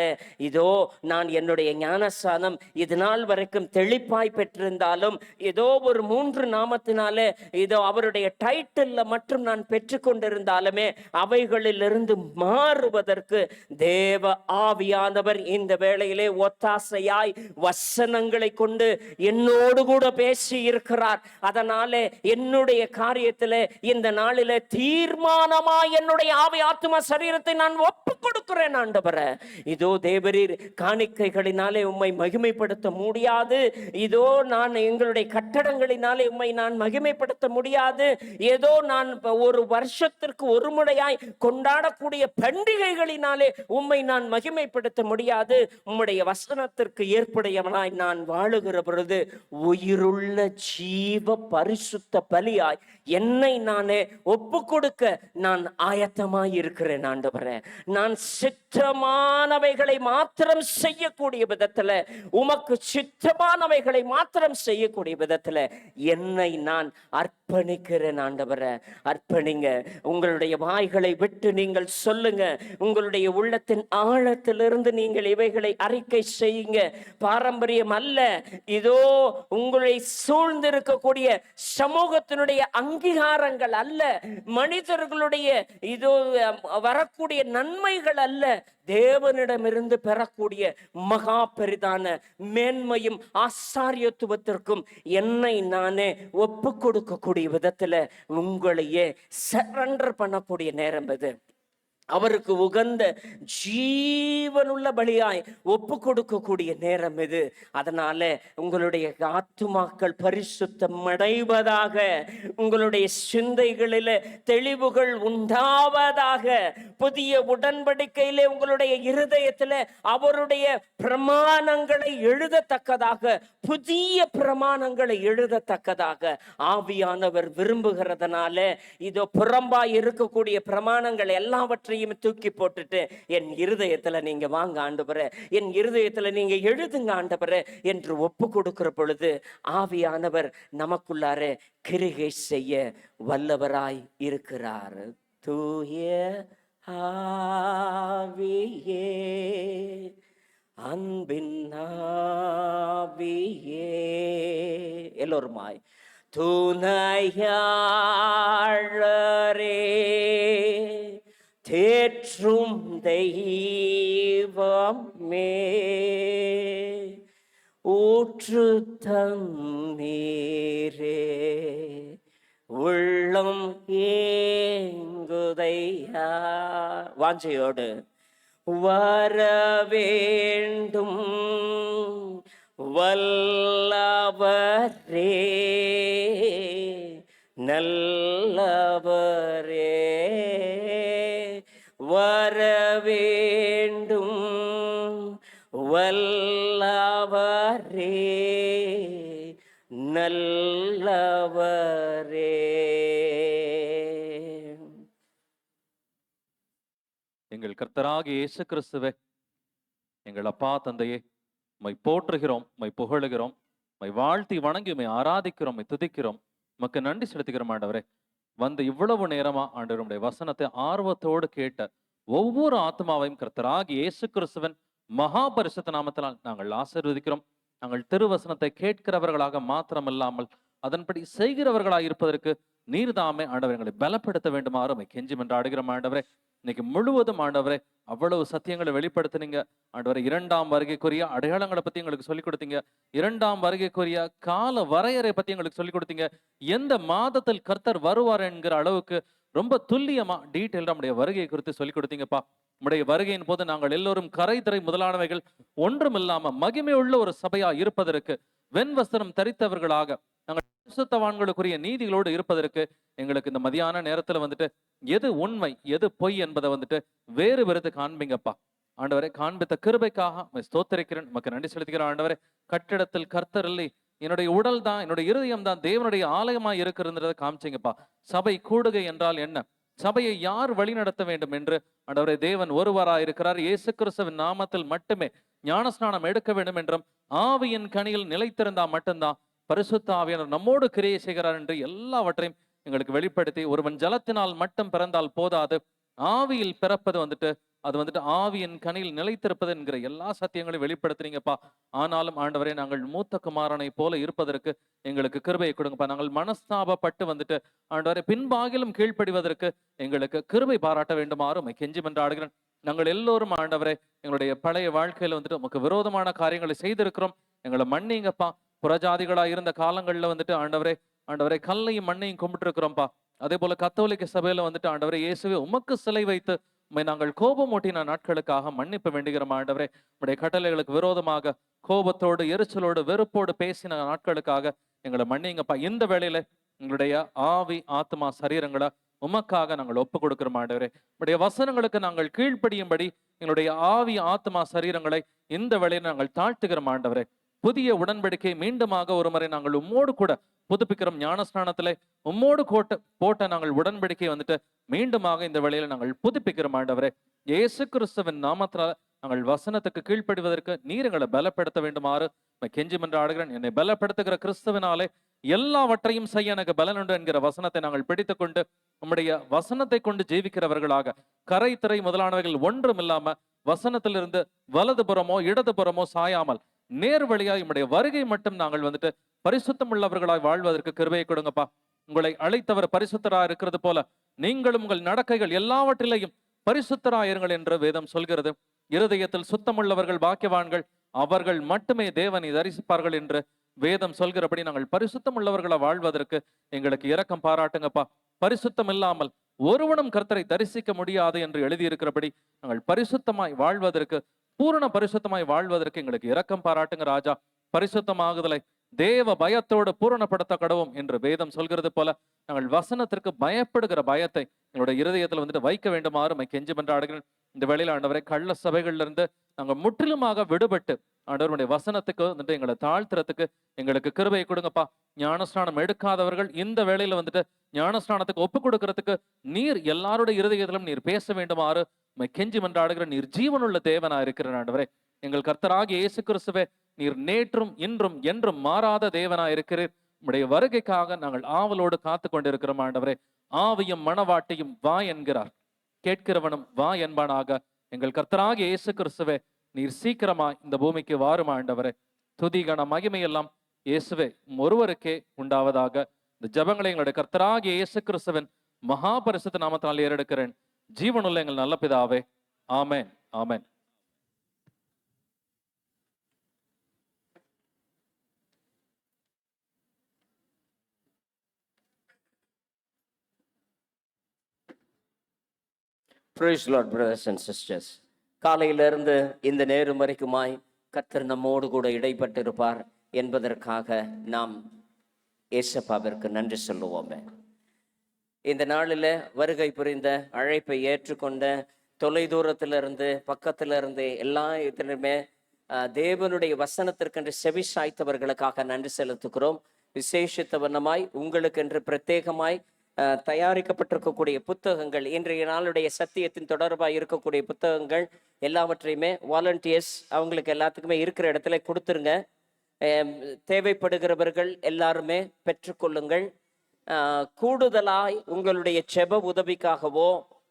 S1: இதோ நான் என்னுடைய ஞானஸ்நானம் இது நாள் வரைக்கும் தெளிப்பாய் பெற்றிருந்தாலும் ஏதோ ஒரு 3 நாமத்தினாலே இதோ அவருடைய டைட்டில்ல மற்றும் நான் பெற்றுக்கொண்டிருந்தாலுமே அவைகளிலிருந்து மாறுவதற்கு தேவ ஆவியானவர் இந்த வேளையிலே ஒத்தாசையாய் வசனங்களை கொண்டு என்னோடு கூட பேசி இருக்கிறார். அதனாலே என்னுடைய காரியத்திலே இந்த நாளிலே தீர்மானமாய் என்னுடைய ஆவி ஆத்தும சரீரத்தை நான் ஒப்பு கொடுக்கிறேன் ஆண்டவரே. இதோ தேவரீர் காணிக்கைகளினாலே உம்மை மகிமைப்படுத்த முடியாது. இதோ நான் எங்களுடைய கட்டடங்களினாலே உம்மை நான் மகிமைப்படுத்த முடியாது. ஏதோ நான் ஒரு வருஷத்திற்கு ஒரு முறையாய் கொண்டாடக்கூடிய பண்டிகைகளினாலே உம்மை நான் மகிமைப்படுத்த முடியாது. உம்முடைய வசனத்திற்கு ஏற்புடையவனாய் நான் வாழுகிற பொழுது உயிருள்ள ஜீவ பரிசுத்த பலியாய் என்னை நானே ஒப்பு கொடுக்க நான் ஆயத்தமாய் இருக்கிறேன் ஆண்டவரே. நான் சித்தமானவைகளை மாத்திரம் செய்யக்கூடிய விதத்துல, உமக்கு சித்தமானவைகளை மாத்திரம் செய்யக்கூடிய விதத்துல என்னை நான் அர்ப்பணிக்கிறேன் ஆண்டவரே. அர்ப்பணிங்க. உங்களுடைய வாய்களை விட்டு நீங்கள் சொல்லுங்க. உங்களுடைய உள்ளத்தின் ஆழத்திலிருந்து நீங்கள் இவைகளை அறிக்கை செய்யுங்க. பாரம்பரியம் அல்ல, இதோ உங்களை சூழ்ந்திருக்கக்கூடிய சமூகத்தினுடைய அங்கீகாரங்கள் அல்ல, மனிதர்களுடைய இதோ வரக்கூடிய நன்மைகள் அல்ல, தேவனிடமிருந்து பெறக்கூடிய மகா பெரிதான மேன்மையும் ஆசாரியத்துவத்திற்கும் என்னை நானே ஒப்பு கொடுக்கக்கூடிய விதத்துல உங்களையே சரண்டர் பண்ணக்கூடிய நேரம் இது. அவருக்கு உகந்த ஜீவனுள்ள பலியாய் ஒப்பு கொடுக்கக்கூடிய நேரம் இது. அதனால உங்களுடைய ஆத்துமாக்கள் பரிசுத்தம் அடைவதாக, உங்களுடைய சிந்தைகளில தெளிவுகள் உண்டாவதாக, புதிய உடன்படிக்கையிலே உங்களுடைய இருதயத்தில அவருடைய பிரமாணங்களை எழுதத்தக்கதாக, புதிய பிரமாணங்களை எழுதத்தக்கதாக ஆவியானவர் விரும்புகிறதுனால இதோ புறம்பாய் இருக்கக்கூடிய பிரமாணங்கள் எல்லாவற்றையும் தூக்கி போட்டுட்டு என் இருதயத்துல நீங்க வாங்க ஆண்டவரே, என் இருதயத்துல நீங்க எழுதுங்க ஆண்டவரே என்று ஒப்பு கொடுக்கிற பொழுது ஆவியானவர் நமக்குள்ளார கிரிகை செய்ய வல்லவராய் இருக்கிறார். தூய ஆவியே, அன்பின் ஆவியே, எல்லோருமாய் துணையாளரே, தேற்றும் தெய்வமே, ஊற்று தண்ணீரே, உள்ளம் ஏங்குதையா, வாஞ்சையோடு வர வேண்டும் வல்லவரே, நல்லவரே, வர வேண்டும் வல்லவரே, நல்லவரே.
S4: எங்கள் கர்த்தராகிய இயேசு கிறிஸ்துவே, எங்கள் அப்பா தந்தையே, உம்மை போற்றுகிறோம், உம்மை புகழுகிறோம், உம்மை வாழ்த்தி வணங்கி உம்மை ஆராதிக்கிறோம், உம்மை துதிக்கிறோம், உமக்கு நன்றி செலுத்துகிறோம் ஆண்டவரே. வந்து இவ்வளவு நேரமா ஆண்டவருடைய வசனத்தை ஆர்வத்தோடு கேட்ட ஒவ்வொரு ஆத்மாவையும் கர்த்தராகிய இயேசு கிறிஸ்துவின் மகா பரிசுத்த நாமத்தினால் நாங்கள் ஆசீர்வதிக்கிறோம். நாங்கள் திருவசனத்தை கேட்கிறவர்களாக மாத்திரமல்லாமல் அதன்படி செய்கிறவர்களாக இருப்பதற்கு நீர்தாமே ஆண்டவர் எங்களை பலப்படுத்த வேண்டுமாறு உம்மை கெஞ்சி மன்றாடுகிறோம் ஆண்டவரே. இன்னைக்கு முழுவதும் ஆண்டவரே அவ்வளவு சத்தியங்களை வெளிப்படுத்தினீங்க ஆண்டவரே. 2ஆம் வருகைக்குரிய அடையாளங்களை பத்தி எங்களுக்கு சொல்லிக் கொடுத்தீங்க. 2ஆம் வருகைக்குரிய கால வரையறை பத்தி எங்களுக்கு சொல்லிக் கொடுத்தீங்க. எந்த மாதத்தில் கர்த்தர் வருவார் என்கிற அளவுக்கு ரொம்ப துல்லியமா டீட்டெயில் நம்முடைய வருகை குறித்து சொல்லிக் கொடுத்தீங்கப்பா. நம்முடைய வருகையின் போது நாங்கள் எல்லோரும் கரை திரை முதலானவைகள் ஒன்றுமில்லாம மகிமையுள்ள ஒரு சபையா இருப்பதற்கு, வெண்வஸ்திரம் தரித்தவர்களாக நாங்கள் பரிசுத்தவான்களுக்குரிய நீதிகளோடு இருப்பதற்கு எங்களுக்கு இந்த மதியான நேரத்துல வந்துட்டு எது உண்மை எது பொய் என்பதை வந்துட்டு வேறு வெறுத்து காண்பீங்கப்பா. ஆண்டவரே, காண்பித்த கிருபைக்காக உம்மை ஸ்தோத்திரிக்கிறேன், உமக்கு நன்றி செலுத்துகிறேன் ஆண்டவரே. கட்டிடத்தில் கர்த்தர் இல்லை, என்னுடைய உடல் தான், என்னுடைய இருதயம் தான் தேவனுடைய ஆலயமாய் இருக்கிறத காமிச்சிங்கப்பா. சபை கூடுகை என்றால் என்ன, சபையை யார் வழி நடத்த வேண்டும் என்று ஆண்டவரே தேவன் ஒருவராய் இருக்கிறார். இயேசு கிறிஸ்துவின் நாமத்தில் மட்டுமே ஞானஸ்நானம் எடுக்க வேண்டும் என்றும் ஆவியின் கனியில் நிலைத்திருந்தா மட்டும்தான் பரிசுத்த ஆவியானவர் நம்மோடு கிரியை செய்கிறார் என்று எல்லாவற்றையும் எங்களுக்கு வெளிப்படுத்தி, ஒருவன் ஜலத்தினால் மட்டும் பிறந்தால் போதாது, ஆவியில் பிறப்பது வந்துட்டு அது வந்துட்டு ஆவியின் கனியில் நிலைத்திருப்பது என்கிற எல்லா சத்தியங்களையும் வெளிப்படுத்துறீங்கப்பா. ஆனாலும் ஆண்டவரே, நாங்கள் மூத்த குமாரனை போல இருப்பதற்கு எங்களுக்கு கிருபையை கொடுங்கப்பா. நாங்கள் மனஸ்தாபப்பட்டு வந்துட்டு ஆண்டவரே பின்பாகிலும் கீழ்ப்படிவதற்கு எங்களுக்கு கிருபை பாராட்ட வேண்டுமாறு உம்மை கெஞ்சி மன்றாடுகிறேன். நாங்கள் எல்லோரும் ஆண்டவரே எங்களுடைய பழைய வாழ்க்கையில வந்துட்டு உமக்கு விரோதமான காரியங்களை செய்திருக்கிறோம், எங்களை மன்னிங்கப்பா. புறஜாதிகளா இருந்த காலங்கள்ல வந்துட்டு ஆண்டவரே கல்லையும் மண்ணையும் கும்பிட்டு இருக்கிறோம்ப்பா. அதே போல கத்தோலிக்க சபையில வந்துட்டு ஆண்டவரே இயேசுவே உமக்கு சிலை வைத்து உம்மை நாங்கள் கோபம் ஊட்டின நாட்களுக்காக மன்னிப்பு வேண்டுகிறோம் ஆண்டவரே. உம்முடைய கட்டளைகளுக்கு விரோதமாக கோபத்தோடு எரிச்சலோடு வெறுப்போடு பேசின நாட்களுக்காக எங்களை மன்னிங்கப்பா. இந்த வேளையில எங்களுடைய ஆவி ஆத்மா சரீரங்களை உமக்காக நாங்கள் ஒப்பு கொடுக்கிறோம் ஆண்டவரே. உம்முடைய வசனங்களுக்கு நாங்கள் கீழ்ப்படியும்படி எங்களுடைய ஆவி ஆத்மா சரீரங்களை இந்த வேளையில நாங்கள் தாழ்த்துகிறோம் ஆண்டவரே. புதிய உடன்படிக்கை மீண்டுமாக ஒரு முறை நாங்கள் உம்மோடு கூட புதுப்பிக்கிறோம். ஞானஸ்நானத்திலே உம்மோடு போட்ட நாங்கள் உடன்படிக்கை வந்துட்டு மீண்டுமாக இந்த வேளையில நாங்கள் புதுப்பிக்கிறோம் ஆண்டவரே. இயேசு கிறிஸ்துவின் நாமத்தினால நாங்கள் வசனத்துக்கு கீழ்ப்படிவதற்கு நீர் எங்களை பலப்படுத்த வேண்டுமாறு கெஞ்சி மன்றாடுகிறேன். என்னை பலப்படுத்துகிற கிறிஸ்துவினாலே எல்லாவற்றையும் செய்ய எனக்கு பலன் உண்டு என்கிற வசனத்தை நாங்கள் பிடித்துக் கொண்டு நம்முடைய வசனத்தை கொண்டு ஜீவிக்கிறவர்களாக, கரை திரை முதலானவைகள் ஒன்றும் இல்லாம வசனத்திலிருந்து வலதுபுறமோ இடதுபுறமோ சாயாமல் நேர் வழியாய் நம்முடைய வருகை மட்டும் நாங்கள் வந்துட்டு பரிசுத்தம் உள்ளவர்களாய் வாழ்வதற்கு கிருபையை கொடுங்கப்பா. உங்களை அழைத்தவர் பரிசுத்தராய் இருக்கிறது போல நீங்களும் உங்கள் நடக்கைகள் எல்லாவற்றிலையும் பரிசுத்தராயிருங்கள் என்று வேதம் சொல்கிறது. இருதயத்தில் சுத்தமுள்ளவர்கள் பாக்கியவான்கள், அவர்கள் மட்டுமே தேவனை தரிசிப்பார்கள் என்று வேதம் சொல்கிறபடி நாங்கள் பரிசுத்தம் உள்ளவர்களை வாழ்வதற்கு எங்களுக்கு இரக்கம் பாராட்டுங்கப்பா. பரிசுத்தம் இல்லாமல் ஒருவனும் கர்த்தரை தரிசிக்க முடியாது என்று எழுதியிருக்கிறபடி நாங்கள் பரிசுத்தமாய் வாழ்வதற்கு, பூரண பரிசுத்தமாய் வாழ்வதற்கு எங்களுக்கு இரக்கம் பாராட்டுங்க ராஜா. பரிசுத்தமாகுதலை தேவ பயத்தோடு பூரணப்படுத்த கடவும் என்று வேதம் சொல்கிறது போல நாங்கள் வசனத்திற்கு பயப்படுகிற பயத்தை எங்களுடைய இருதயத்தில் வந்துட்டு வைக்க வேண்டுமாறு கெஞ்சி மன்றாடுகிறேன். இந்த வேளையில ஆண்டவரை கள்ள சபைகள்ல இருந்து நாங்கள் முற்றிலுமாக விடுபட்டு ஆண்டவருடைய வசனத்துக்கு வந்துட்டு எங்களை தாழ்த்துறதுக்கு எங்களுக்கு கிருபையை கொடுங்கப்பா. ஞானஸ்நானம் எடுக்காதவர்கள் இந்த வேளையில வந்துட்டு ஞானஸ்நானத்துக்கு ஒப்பு கொடுக்கறதுக்கு நீர் எல்லாருடைய இருதயத்திலும் நீர் பேச வேண்டுமாறு கெஞ்சி மன்றாடுகிற நீர் ஜீவனுள்ள தேவனா இருக்கிற ஆண்டவரே. எங்கள் கர்த்தராகிய இயேசு கிறிஸ்துவே, நீர் நேற்றும் இன்றும் என்றும் மாறாத தேவனா இருக்கிறீர். உம்முடைய வருகைக்காக நாங்கள் ஆவலோடு காத்து கொண்டிருக்கிறோம் ஆண்டவரே. ஆவியும் மணவாட்டியும் வா என்கிறார், கேட்கிறவனும் வா என்பானாக. எங்கள் கர்த்தராகிய இயேசு கிறிஸ்துவே, நீர் சீக்கிரமா இந்த பூமிக்கு வாரும் ஆண்டவரே. துதி கன மகிமை எல்லாம் இயேசுவே ஒருவருக்கே உண்டாவதாக. இந்த ஜெபங்களை எங்களுடைய கர்த்தராகிய இயேசு கிறிஸ்துவின் மகா பரிசுத்த நாமத்தால் ஏறெடுக்கிறேன். ஜீவனுள்ள எங்கள் நல்ல பிதாவே, ஆமென், ஆமென்.
S1: Praise the Lord, brothers and sisters. காலையிலிருந்து இந்த நேரம் வரைக்குமாய் கர்த்தர் நம்மோடு கூட இடைப்பட்டிருப்பார் என்பதற்காக நாம் ஏசப்பாவிற்கு நன்றி சொல்லுவோமே. இந்த நாளில் வருகை புரிந்த அழைப்பை ஏற்றுக்கொண்ட தொலைதூரத்திலிருந்து பக்கத்திலிருந்து எல்லா இடத்திலுமே தேவனுடைய வசனத்திற்கென்று செவி சாய்த்தவர்களுக்காக நன்றி செலுத்துகிறோம். விசேஷித்த வண்ணமாய் உங்களுக்கென்று பிரத்யேகமாய் தயாரிக்கப்பட்டிருக்கக்கூடிய புத்தகங்கள், இன்றைய நாளுடைய சத்தியத்தின் தொடர்பாக இருக்கக்கூடிய புத்தகங்கள் எல்லாவற்றையுமே வாலண்டியர்ஸ் அவங்களுக்கு எல்லாத்துக்குமே இருக்கிற இடத்துல கொடுத்துருங்க. தேவைப்படுகிறவர்கள் எல்லாருமே பெற்றுக்கொள்ளுங்கள். கூடுதலாய் உங்களுடைய செப உதவிக்காகவோ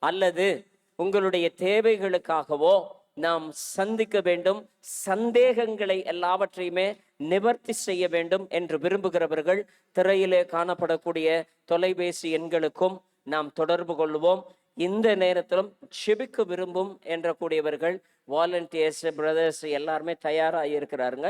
S1: அல்லது உங்களுடைய தேவைகளுக்காகவோ நாம் சந்திக்க வேண்டும், சந்தேகங்களை எல்லாவற்றையுமே நிவர்த்தி செய்ய வேண்டும் என்று விரும்புகிறவர்கள் திரையிலே காணப்படக்கூடிய தொலைபேசி எண்களுக்கும் நாம் தொடர்பு கொள்வோம். இந்த நேரத்திலும் செபிக்க விரும்பும் என்ற கூடியவர்கள், வாலண்டியர்ஸ், பிரதர்ஸ் எல்லாருமே தயாராக இருக்கிறாருங்க.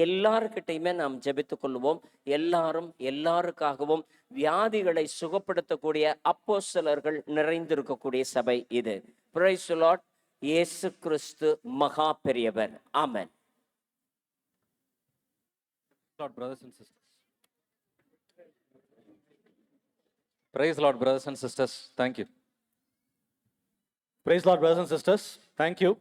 S1: எல்லாருக்கிட்டையுமே நாம் ஜெபித்துக் கொள்வோம். எல்லாரும் எல்லாருக்காகவும் வியாதிகளை சுகப்படுத்தக்கூடிய அப்போஸ்தலர்கள் நிறைந்திருக்கக்கூடிய சபை இது. Praise the Lord. இயேசு கிறிஸ்து மகா பெரியவர். ஆமென்.
S4: Lord, brothers and sisters. Praise Lord, brothers and sisters. Thank you.
S5: Praise Lord, brothers and sisters. Thank you.